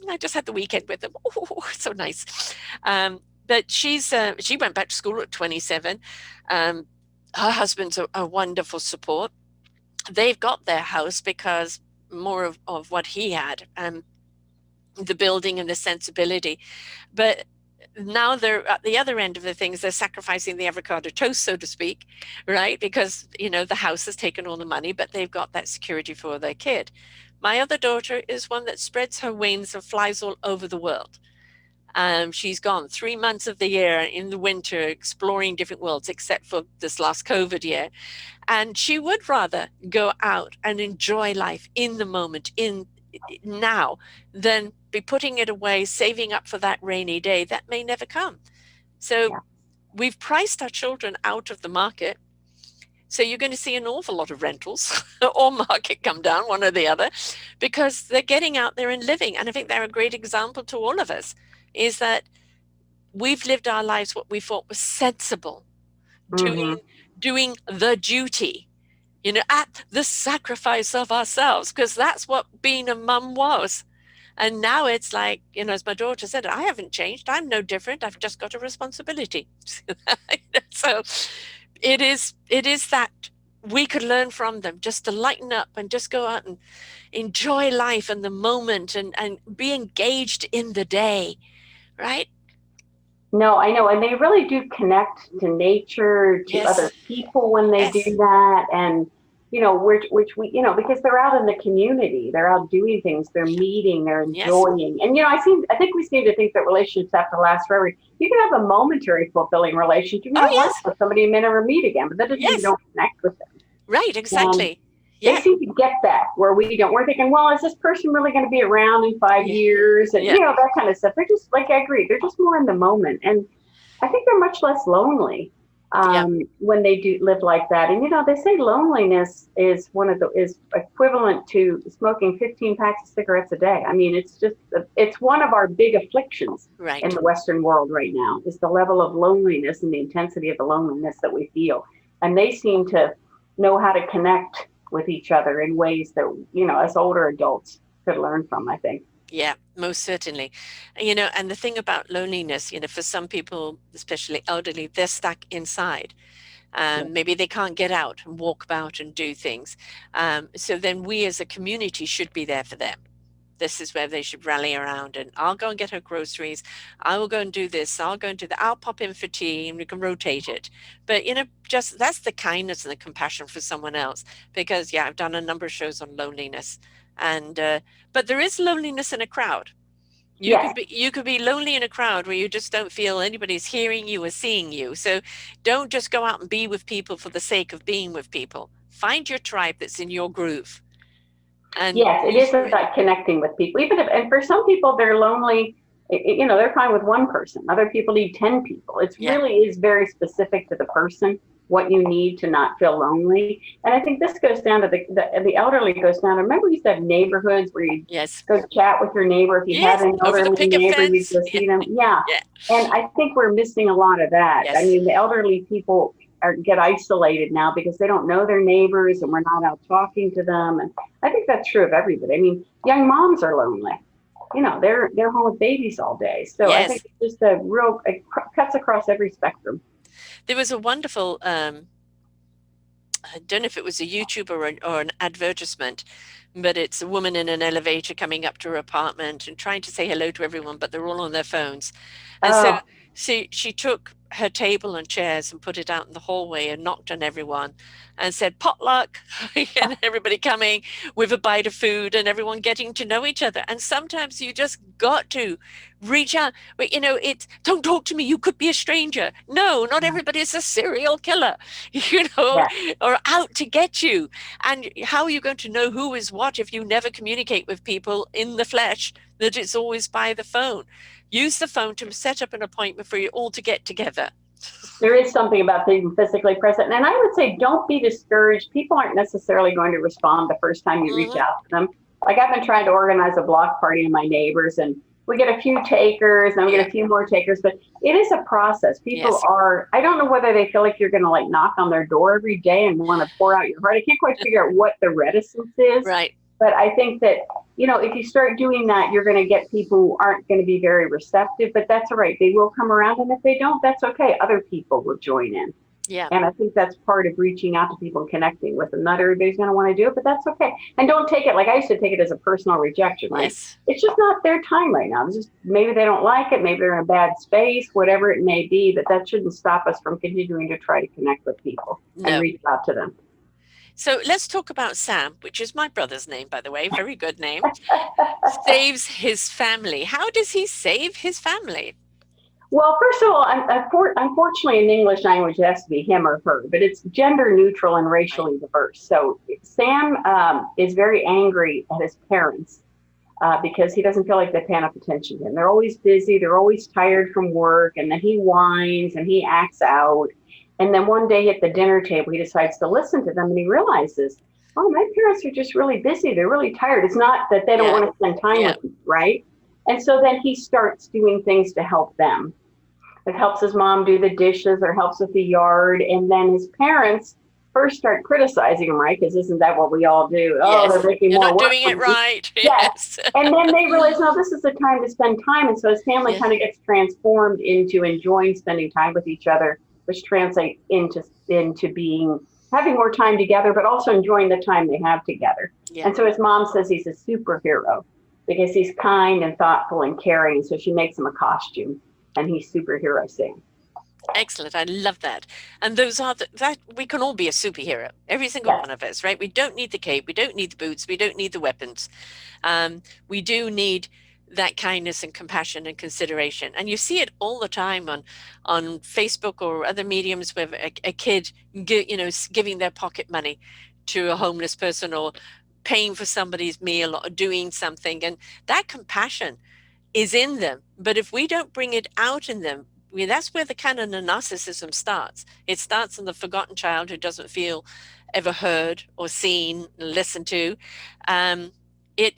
I just had the weekend with him. Oh, so nice. But she went back to school at 27. Um, Her husband's a wonderful support. They've got their house because more of what he had, the building and the sensibility. But now they're at the other end of the things. They're sacrificing the avocado toast, so to speak, right? Because, the house has taken all the money, but they've got that security for their kid. My other daughter is one that spreads her wings and flies all over the world. She's gone 3 months of the year in the winter exploring different worlds, except for this last COVID year. And she would rather go out and enjoy life in the moment, in now, than be putting it away, saving up for that rainy day that may never come. So Yeah. we've priced our children out of the market. So you're going to see an awful lot of rentals or market come down, one or the other, because they're getting out there and living. And I think they're a great example to all of us, is that we've lived our lives what we thought was sensible, Mm-hmm. doing the duty, at the sacrifice of ourselves, because that's what being a mum was. And now it's like, as my daughter said, I haven't changed. I'm no different. I've just got a responsibility. So it is that we could learn from them, just to lighten up and just go out and enjoy life and the moment, and be engaged in the day, right? No, I know. And they really do connect to nature, to Yes. other people when they do Yes. that. And, which we, because they're out in the community, they're out doing things, they're meeting, they're Yes. enjoying. And, I think we seem to think that relationships have to last forever. You can have a momentary fulfilling relationship. You Oh, have lunch yes. with somebody you may never meet again, but that doesn't mean you Yes. don't connect with them. Right. And Exactly. they Yeah. seem to get that where we don't. We're thinking, well, is this person really going to be around in five Yeah. years? And, Yeah. that kind of stuff. They're just like, I agree. They're just more in the moment. And I think they're much less lonely Yeah. when they do live like that. And they say loneliness is equivalent to smoking 15 packs of cigarettes a day. I mean, it's one of our big afflictions in Right. the Western world right now is the level of loneliness and the intensity of the loneliness that we feel. And they seem to know how to connect with each other in ways that us older adults could learn from. I think. Yeah, most certainly. And the thing about loneliness, for some people, especially elderly, they're stuck inside. Yeah. Maybe they can't get out and walk about and do things. So then we as a community should be there for them. This is where they should rally around, and I'll go and get her groceries. I will go and do this. I'll go and do that. I'll pop in for tea and we can rotate it. But, just that's the kindness and the compassion for someone else. Because, yeah, I've done a number of shows on loneliness. But there is loneliness in a crowd. You Yes. could be lonely in a crowd where you just don't feel anybody's hearing you or seeing you. So don't just go out and be with people for the sake of being with people. Find your tribe that's in your groove and Yes, it be is through it. about connecting with people. And for some people, they're lonely. They're fine with one person. Other people need 10 people. It Yeah. really is very specific to the person what you need to not feel lonely. And I think this goes down to the elderly goes down. Remember, we used to have neighborhoods where you Yes. go chat with your neighbor. If you had Yes. an Over the elderly picket neighbor, you'd fence. go Yeah. see them. Yeah, Yeah. and I think we're missing a lot of that. I Yes. mean, the elderly people get isolated now because they don't know their neighbors and we're not out talking to them. And I think that's true of everybody. I mean, young moms are lonely. They're home with babies all day. So I think Yes. it's just it cuts across every spectrum. There was a wonderful, I don't know if it was a YouTube or an advertisement, but it's a woman in an elevator coming up to her apartment and trying to say hello to everyone, but they're all on their phones. And so Oh, she took her table and chairs and put it out in the hallway and knocked on everyone and said, potluck, and everybody coming with a bite of food and everyone getting to know each other. And sometimes you just got to reach out. But, it's don't talk to me. You could be a stranger. No, not everybody's a serial killer, you know, yeah. or out to get you. And how are you going to know who is what if you never communicate with people in the flesh, that it's always by the phone? Use the phone to set up an appointment for you all to get together. There is something about being physically present. And I would say don't be discouraged. People aren't necessarily going to respond the first time you reach Hmm. out to them. Like I've been trying to organize a block party with my neighbors and we get a few takers and we Yeah. get a few more takers, but it is a process. People Yes. are, I don't know whether they feel like you're going to like knock on their door every day and want to pour out your heart. I can't quite figure out what the reticence is, Right. but I think that, if you start doing that, you're going to get people who aren't going to be very receptive, but that's all right. They will come around. And if they don't, that's okay. Other people will join in. Yeah. And I think that's part of reaching out to people and connecting with them. Not everybody's going to want to do it, but that's okay. And don't take it like I used to take it as a personal rejection, right? Yes. It's just not their time right now. It's just maybe they don't like it, maybe they're in a bad space, whatever it may be, but that shouldn't stop us from continuing to try to connect with people and No. reach out to them. So let's talk about Sam, which is my brother's name, by the way. Very good name. Saves his family. How does he save his family? Well, first of all, unfortunately, in the English language, it has to be him or her, but it's gender neutral and Right. racially diverse. So Sam is very angry at his parents because he doesn't feel like they pay enough attention to him. They're always busy, they're always tired from work, and then he whines and he acts out. And then one day at the dinner table, he decides to listen to them and he realizes, oh, my parents are just really busy. They're really tired. It's not that they don't Yeah. want to spend time Yeah. with me, right? And so then he starts doing things to help them. It helps his mom do the dishes or helps with the yard. And then his parents first start criticizing him, right? Because isn't that what we all do? Oh, they're Yes. making You're more not work doing for it me. right. Yes. Yes. And then they realize, no, this is the time to spend time. And so his family Yes. kind of gets transformed into enjoying spending time with each other, which translates into being having more time together, but also enjoying the time they have together. Yeah. And so his mom says he's a superhero because he's kind and thoughtful and caring. And so she makes him a costume and he's superhero Sam. Excellent. I love that. And those are that we can all be a superhero, every single Yes. one of us, right? We don't need the cape, we don't need the boots, we don't need the weapons. We do need that kindness and compassion and consideration. And you see it all the time on Facebook or other mediums where a kid, giving their pocket money to a homeless person or paying for somebody's meal or doing something. And that compassion is in them. But if we don't bring it out in them, I mean, that's where the kind of narcissism starts. It starts in the forgotten child who doesn't feel ever heard or seen, listened to. Um, and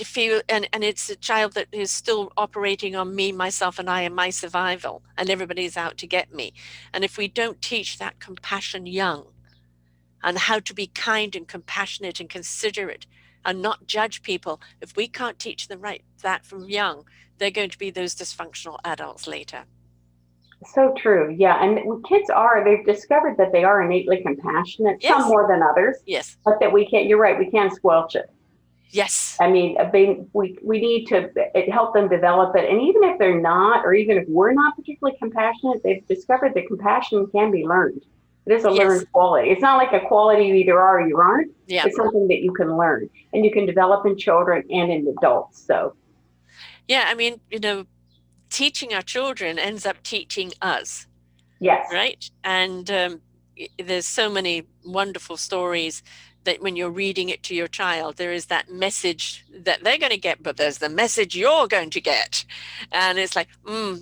it's a child that is still operating on me, myself, and I, and my survival, and everybody's out to get me. And if we don't teach that compassion young, and how to be kind and compassionate and considerate and not judge people, if we can't teach them right that from young, they're going to be those dysfunctional adults later. So true. Yeah. And kids they've discovered that they are innately compassionate, some Yes. more than others, Yes. but that we can't, you're right, we can't squelch it. Yes. I mean, we need to help them develop it. And even if they're not, or even if we're not particularly compassionate, they've discovered that compassion can be learned. It is a Yes. learned quality. It's not like a quality you either are or you aren't. Yeah. It's something that you can learn and you can develop in children and in adults. So, Yeah. I mean, teaching our children ends up teaching us, yes. right? And there's so many wonderful stories that when you're reading it to your child, there is that message that they're going to get, but there's the message you're going to get, and it's like,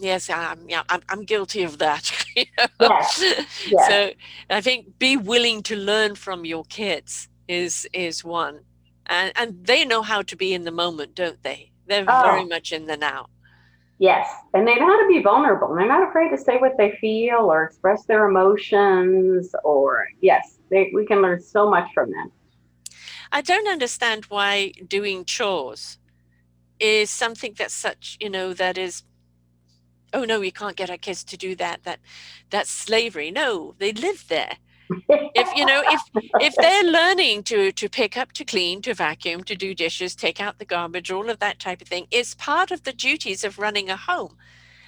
yes, I'm guilty of that. Yes. Yes. So I think be willing to learn from your kids is one, and they know how to be in the moment, don't they? They're very Oh, much in the now. yes. And they know how to be vulnerable. They're not afraid to say what they feel or express their emotions or, yes, we can learn so much from them. I don't understand why doing chores is something that's such, that is, oh no, we can't get our kids to do that. That's slavery. No, they live there. If they're learning to pick up, to clean, to vacuum, to do dishes, take out the garbage, all of that type of thing is part of the duties of running a home.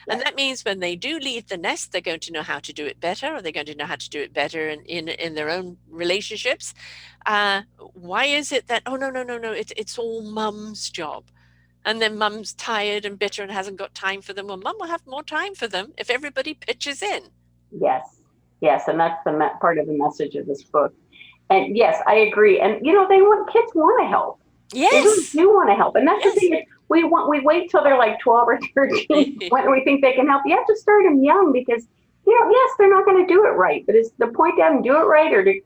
And Yes. that means when they do leave the nest, they're going to know how to do it better, or they're going to know how to do it better in their own relationships. Why is it that, oh, no, no, no, no, it's all mum's job? And then mum's tired and bitter and hasn't got time for them. Well, mum will have more time for them if everybody pitches in. Yes. Yes. And that's the part of the message of this book. And yes, I agree. And kids want to help. They really Yes. do want to help. And that's the Yes. thing is we wait till they're like 12 or 13 when we think they can help. You have to start them young because, yes, they're not going to do it right. But it's the point to have them do it right or to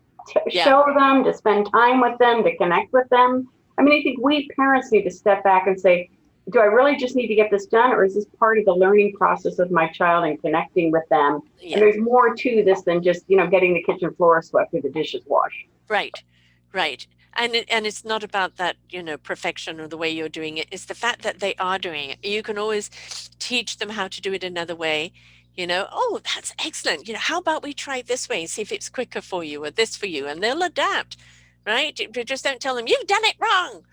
Yeah. show them, to spend time with them, to connect with them. I mean, I think we parents need to step back and say, do I really just need to get this done, or is this part of the learning process of my child and connecting with them? And Yeah. there's more to this than just, getting the kitchen floor swept or the dishes washed. Right, right. And it's not about that, perfection or the way you're doing it. It's the fact that they are doing it. You can always teach them how to do it another way. Oh, that's excellent. How about we try it this way and see if it's quicker for you or this for you, and they'll adapt. Right? Just don't tell them you've done it wrong,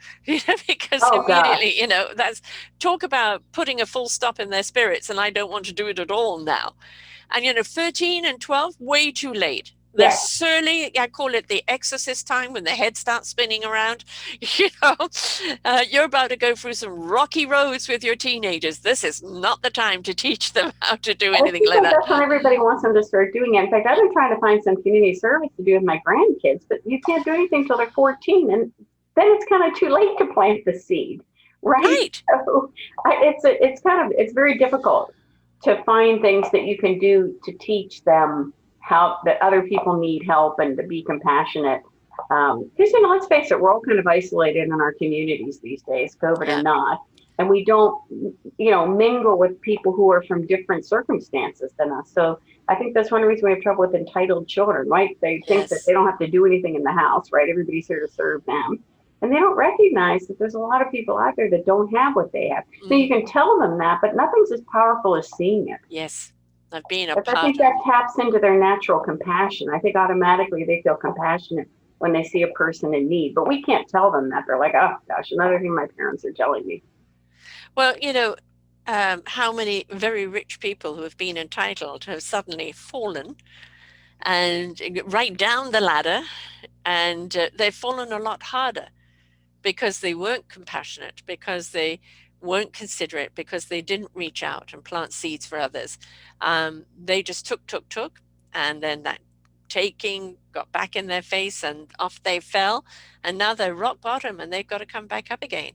because Oh gosh. immediately, that's talk about putting a full stop in their spirits, and I don't want to do it at all now. And 13 and 12, way too late. They're Yes. surely, I call it the exorcist time when the head starts spinning around. You know, you're about to go through some rocky roads with your teenagers. This is not the time to teach them how to do It anything seems like like that. that's when everybody wants them to start doing it. In fact, I've been trying to find some community service to do with my grandkids, but you can't do anything until they're 14, and then it's kind of too late to plant the seed, right? Right. So it's very difficult to find things that you can do to teach them how that other people need help and to be compassionate. Because let's face it, we're all kind of isolated in our communities these days, COVID or Yeah. not, and we don't mingle with people who are from different circumstances than us. So I think that's one reason we have trouble with entitled children, right? They think that Yes. they don't have to do anything in the house, right? Everybody's here to serve them. And they don't recognize that there's a lot of people out there that don't have what they have. So you Mm, can tell them that, but nothing's as powerful as seeing it. yes. I've been a Because I part think of. that taps into their natural compassion. I think automatically they feel compassionate when they see a person in need. But we can't tell them that. They're like, oh gosh, another thing my parents are telling me. Well, how many very rich people who have been entitled have suddenly fallen and right down the ladder, and they've fallen a lot harder because they weren't compassionate, because they weren't considerate, because they didn't reach out and plant seeds for others. They just took, and then that taking got back in their face and off they fell. And now they're rock bottom and they've got to come back up again.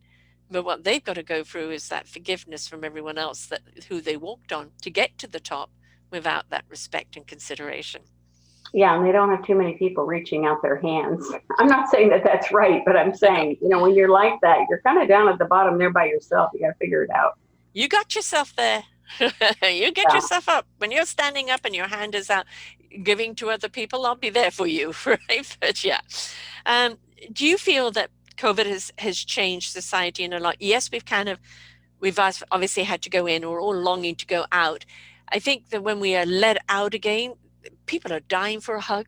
But what they've got to go through is that forgiveness from everyone else that who they walked on to get to the top without that respect and consideration. Yeah, and they don't have too many people reaching out their hands. I'm not saying that that's right, but I'm I know. saying, when you're like that, you're kind of down at the bottom there by yourself. You got to figure it out. You got yourself there. You get Yeah. yourself up. When you're standing up and your hand is out giving to other people, I'll be there for you, right? But yeah. Um, do you feel that COVID has changed society in a lot? Yes, we've obviously had to go in, we're all longing to go out. I think that when we are let out again, people are dying for a hug,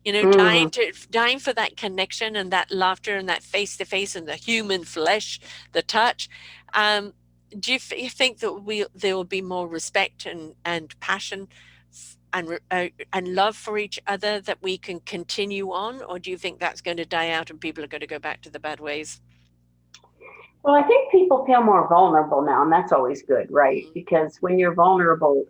Mm. dying for that connection and that laughter and that face to face and the human flesh, the touch. Um, do you think that there will be more respect and passion and love for each other that we can continue on, or do you think that's going to die out and people are going to go back to the bad ways? Well, I think people feel more vulnerable now, and that's always good, right? Mm. Because when you're vulnerable,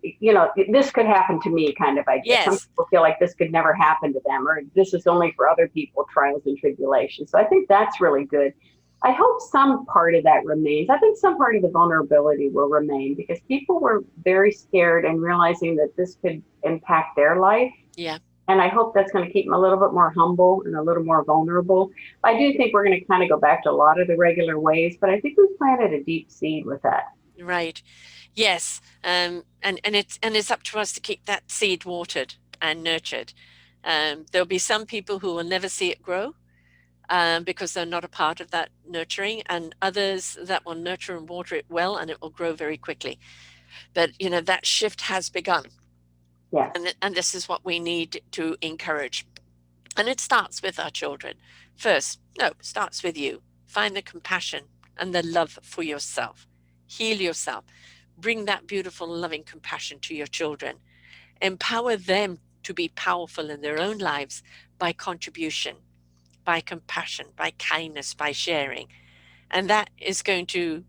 this could happen to me kind of idea. Some Yes. people feel like this could never happen to them, or this is only for other people, trials and tribulations. So I think that's really good. I hope some part of that remains. I think some part of the vulnerability will remain because people were very scared and realizing that this could impact their life. Yeah. And I hope that's going to keep them a little bit more humble and a little more vulnerable. I do think we're going to kind of go back to a lot of the regular ways, but I think we've planted a deep seed with that. Right. Yes. And it's up to us to keep that seed watered and nurtured. There'll be some people who will never see it grow, because they're not a part of that nurturing, and others that will nurture and water it well, and it will grow very quickly. But that shift has begun, Yes. and this is what we need to encourage. And it starts with our children first. No, it starts with you. Find the compassion and the love for yourself. Heal yourself. Bring that beautiful, loving compassion to your children. Empower them to be powerful in their own lives by contribution, by compassion, by kindness, by sharing. And that is going to,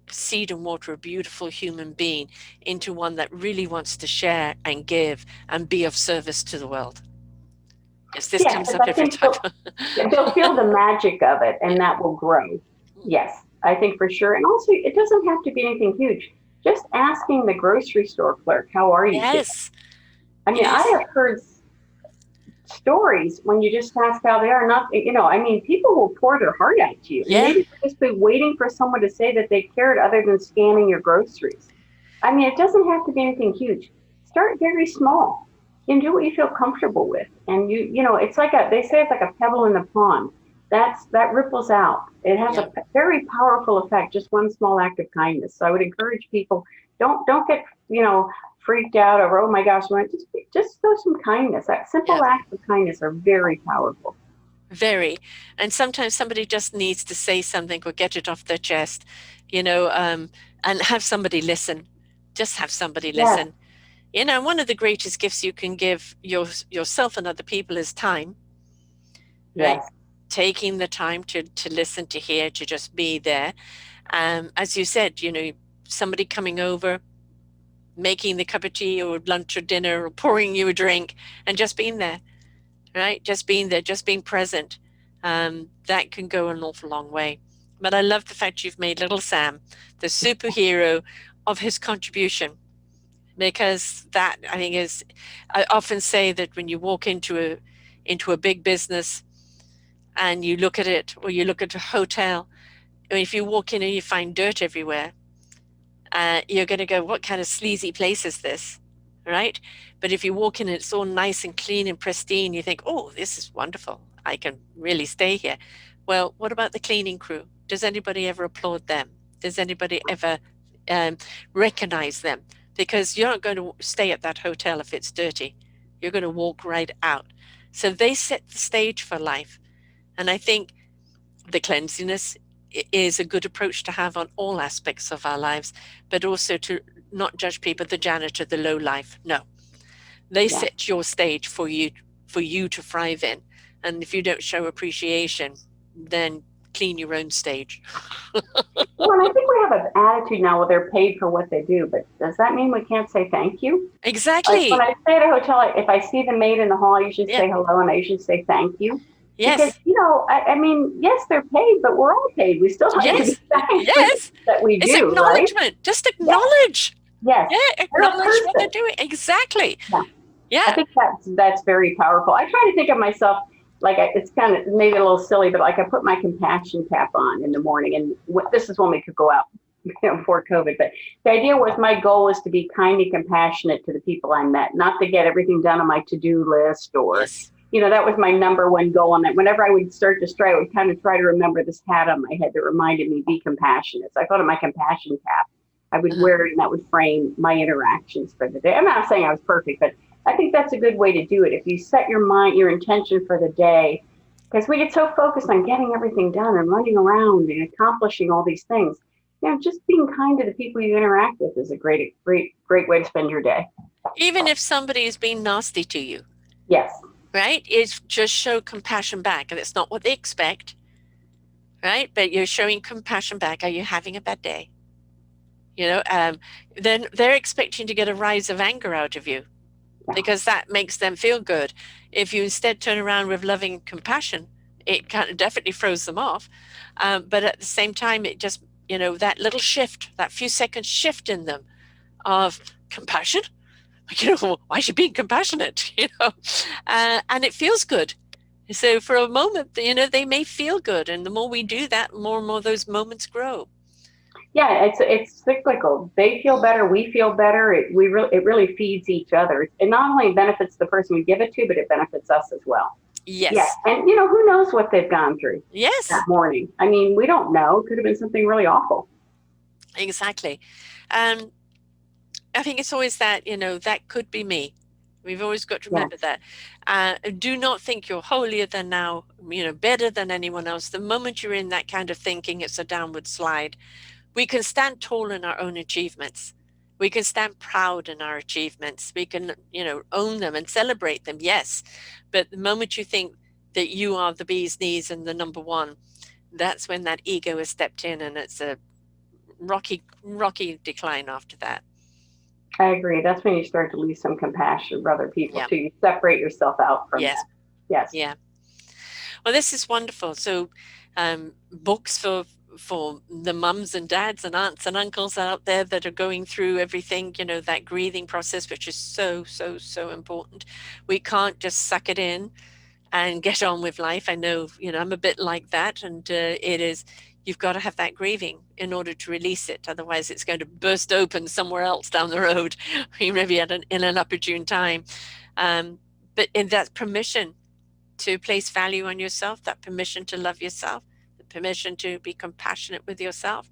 seed and water a beautiful human being into one that really wants to share and give and be of service to the world. Yes, this Yes, comes because up I every think time. they'll feel the magic of it Yeah. and that will grow. Yes, I think for sure. And also, it doesn't have to be anything huge. Just asking the grocery store clerk, how are you today? Yes. I mean, I Yes. have heard stories when you just ask how they are. Not, I mean, people will pour their heart out to you, and Yeah, maybe they'll just be waiting for someone to say that they cared other than scanning your groceries. I mean, it doesn't have to be anything huge. Start very small and do what you feel comfortable with. And it's like they say it's like a pebble in the pond. That ripples out. It has yeah, a very powerful effect. Just one small act of kindness. So I would encourage people, don't get freaked out over, oh my gosh, just show some kindness. That yeah. simple acts of kindness are very powerful. Very. And sometimes somebody just needs to say something or get it off their chest, you know, um, and have somebody listen. Just have somebody Yes, listen. One of the greatest gifts you can give yourself and other people is time, right? yes, Taking the time to listen, to hear, to just be there. As you said, somebody coming over, making the cup of tea or lunch or dinner or pouring you a drink and just being there, right? Just being there, just being present. That can go an awful long way. But I love the fact you've made little Sam the superhero of his contribution, because that, I think, is, I often say that when you walk into a big business and you look at it, or you look at a hotel, if you walk in and you find dirt everywhere, you're going to go, what kind of sleazy place is this? Right? But if you walk in and it's all nice and clean and pristine, you think, oh, this is wonderful. I can really stay here. Well, what about the cleaning crew? Does anybody ever applaud them? Does anybody ever um, recognize them? Because you're not going to stay at that hotel if it's dirty. You're going to walk right out. So they set the stage for life. And I think the cleanliness is a good approach to have on all aspects of our lives, but also to not judge people, the janitor, the low life. No, they yeah. set your stage for you to thrive in. And if you don't show appreciation, then clean your own stage. Well, and I think we have an attitude now where they're paid for what they do, but does that mean we can't say thank you? Like when Exactly. I stay at a hotel, if I see the maid in the hall, I usually Yeah. say hello and I usually say thank you. Because, Yes. I mean, yes, they're paid, but we're all paid. We still have to be Yes. thanked for things Yes. that we It's do, right? acknowledgement. Just Yes, acknowledge. yes. Yeah. They're a Acknowledge what they're person. doing. Exactly. Yeah. I Yeah. think that's very powerful. I try to think of myself like it's kind of maybe a little silly, but like I put my compassion cap on in the morning, and this is when we could go out, before COVID. But the idea was my goal was to be kind and compassionate to the people I met, not to get everything done on my to-do list or, Yes. that was my number one goal. And that whenever I would start to stray, I would kind of try to remember this hat on my head that reminded me be compassionate. So I thought of my compassion cap. I would Uh-huh. wear it, and that would frame my interactions for the day. I'm not saying I was perfect, but I think that's a good way to do it. If you set your intention for the day, because we get so focused on getting everything done and running around and accomplishing all these things, just being kind to the people you interact with is a great, great, great way to spend your day. Even if somebody is being nasty to you, Yes, right? It's just show compassion back. And it's not what they expect, right? But you're showing compassion back. Are you having a bad day? You know, um, then they're expecting to get a rise of anger out of you yeah, because that makes them feel good. If you instead turn around with loving compassion, it kind of definitely throws them off. But at the same time, it just, that little shift, that few seconds shift in them of compassion. Why is she being compassionate? And it feels good. So for a moment, they may feel good, and the more we do that, more and more those moments grow. yeah. It's cyclical. They feel better, we feel better. It really feeds each other. It not only benefits the person we give it to, but it benefits us as well. Yeah, Yes, and who knows what they've gone through that yes, morning? I mean, we don't know. It could have been something really awful. exactly. Um, I think it's always that, that could be me. We've always got to remember Yes, that. Do not think you're holier than now, better than anyone else. The moment you're in that kind of thinking, it's a downward slide. We can stand tall in our own achievements. We can stand proud in our achievements. We can, own them and celebrate them, yes. But the moment you think that you are the bee's knees and the number one, that's when that ego has stepped in, and it's a rocky, rocky decline after that. I agree. That's when you start to lose some compassion for other people Yeah. too. You separate yourself out from that. Yes. Yes. Yeah. Well, this is wonderful. So, books for for the mums and dads and aunts and uncles out there that are going through everything, that grieving process, which is so, so, so important. We can't just suck it in and get on with life. I know, I'm a bit like that. And it is, you've got to have that grieving in order to release it. Otherwise, it's going to burst open somewhere else down the road, maybe in an opportune time. But in that permission to place value on yourself, that permission to love yourself, the permission to be compassionate with yourself,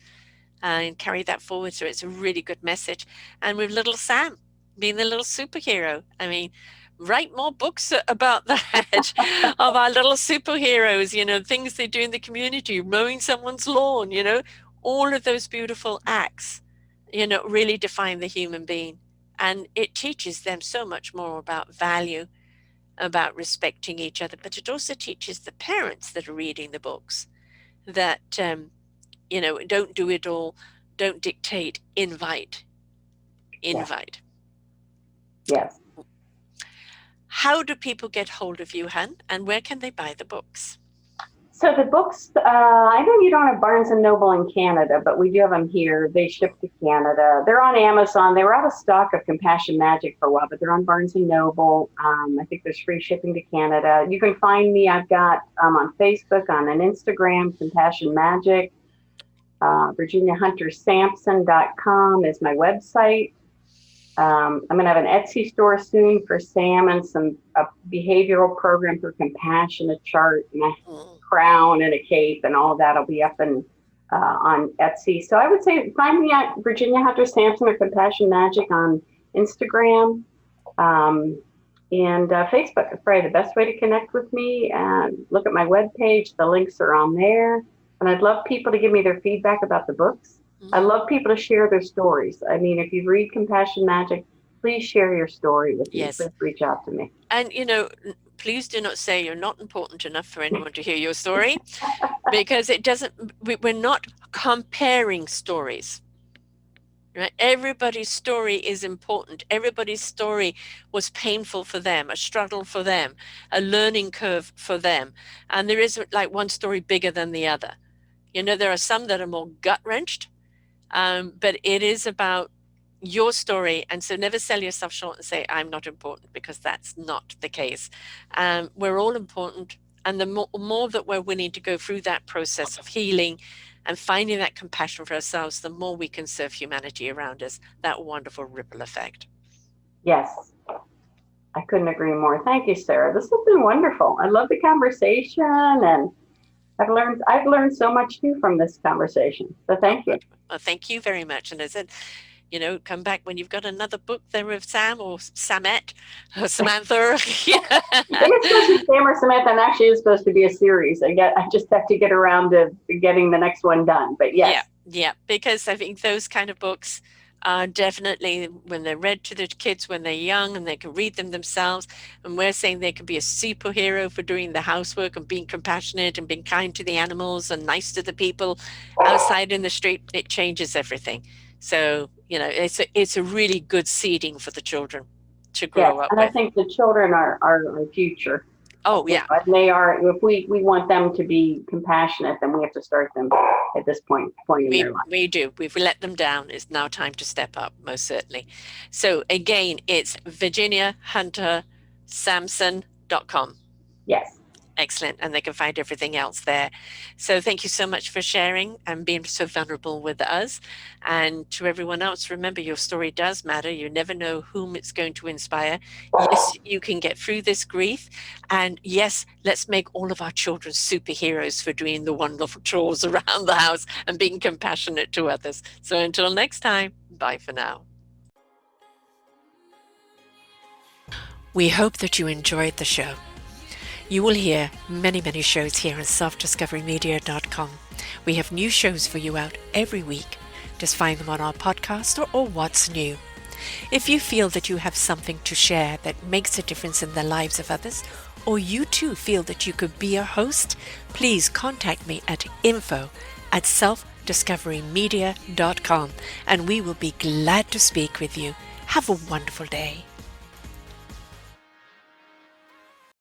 and carry that forward. So it's a really good message. And with little Sam being the little superhero, I mean, write more books about that of our little superheroes, things they do in the community, mowing someone's lawn, all of those beautiful acts, really define the human being. And it teaches them so much more about value, about respecting each other, but it also teaches the parents that are reading the books that, don't do it all, don't dictate, invite, Yeah. invite. Yes. How do people get hold of you, Hun, and where can they buy the books? So the books, I know you don't have Barnes and Noble in Canada, but we do have them here. They ship to Canada. They're on Amazon. They were out of stock of Compassion Magic for a while, but they're on Barnes and Noble. I think there's free shipping to Canada. You can find me. I've got on Facebook, on an Instagram, Compassion Magic. VirginiaHunterSampson.com is my website. I'm going to have an Etsy store soon for Sam and some behavioral program for compassion, a chart, and a crown and a cape, and all of that will be up and on Etsy. So I would say find me at Virginia Hunter Sampson or Compassion Magic on Instagram and Facebook. It's probably the best way to connect with me. And look at my webpage. The links are on there. And I'd love people to give me their feedback about the books. I love people to share their stories. I mean, if you read Compassion Magic, please share your story with me. Yes. Please reach out to me. And, please do not say you're not important enough for anyone to hear your story, because we're not comparing stories. Right? Everybody's story is important. Everybody's story was painful for them, a struggle for them, a learning curve for them. And there isn't like one story bigger than the other. There are some that are more gut-wrenched, but it is about your story. And so never sell yourself short and say, I'm not important, because that's not the case. We're all important. And the more that we're willing to go through that process of healing and finding that compassion for ourselves, the more we can serve humanity around us, that wonderful ripple effect. Yes, I couldn't agree more. Thank you, Sarah. This has been wonderful. I love the conversation, and I've learned so much too from this conversation. So thank you. Well, thank you very much. And I said, come back when you've got another book there with Sam or Samette or Samantha. I think it's supposed to be Sam or Samantha, and actually it's supposed to be a series. I just have to get around to getting the next one done. But yes. Yeah, because I think those kind of books are definitely, when they're read to the kids when they're young and they can read them themselves, and we're saying they can be a superhero for doing the housework and being compassionate and being kind to the animals and nice to the people outside in the street, it changes everything. So, it's a really good seeding for the children to grow up and with. I think the children are our future. Oh, yeah. And they are, if we want them to be compassionate, then we have to start them at this point in their life. We do. We've let them down. It's now time to step up, most certainly. So again, it's VirginiaHunterSampson.com. Yes. Excellent. And they can find everything else there. So thank you so much for sharing and being so vulnerable with us. And to everyone else, remember, your story does matter. You never know whom it's going to inspire. Yes, you can get through this grief. And yes, let's make all of our children superheroes for doing the wonderful chores around the house and being compassionate to others. So until next time, bye for now. We hope that you enjoyed the show. You will hear many, many shows here on selfdiscoverymedia.com. We have new shows for you out every week. Just find them on our podcast or What's New. If you feel that you have something to share that makes a difference in the lives of others, or you too feel that you could be a host, please contact me at info@selfdiscoverymedia.com, and we will be glad to speak with you. Have a wonderful day.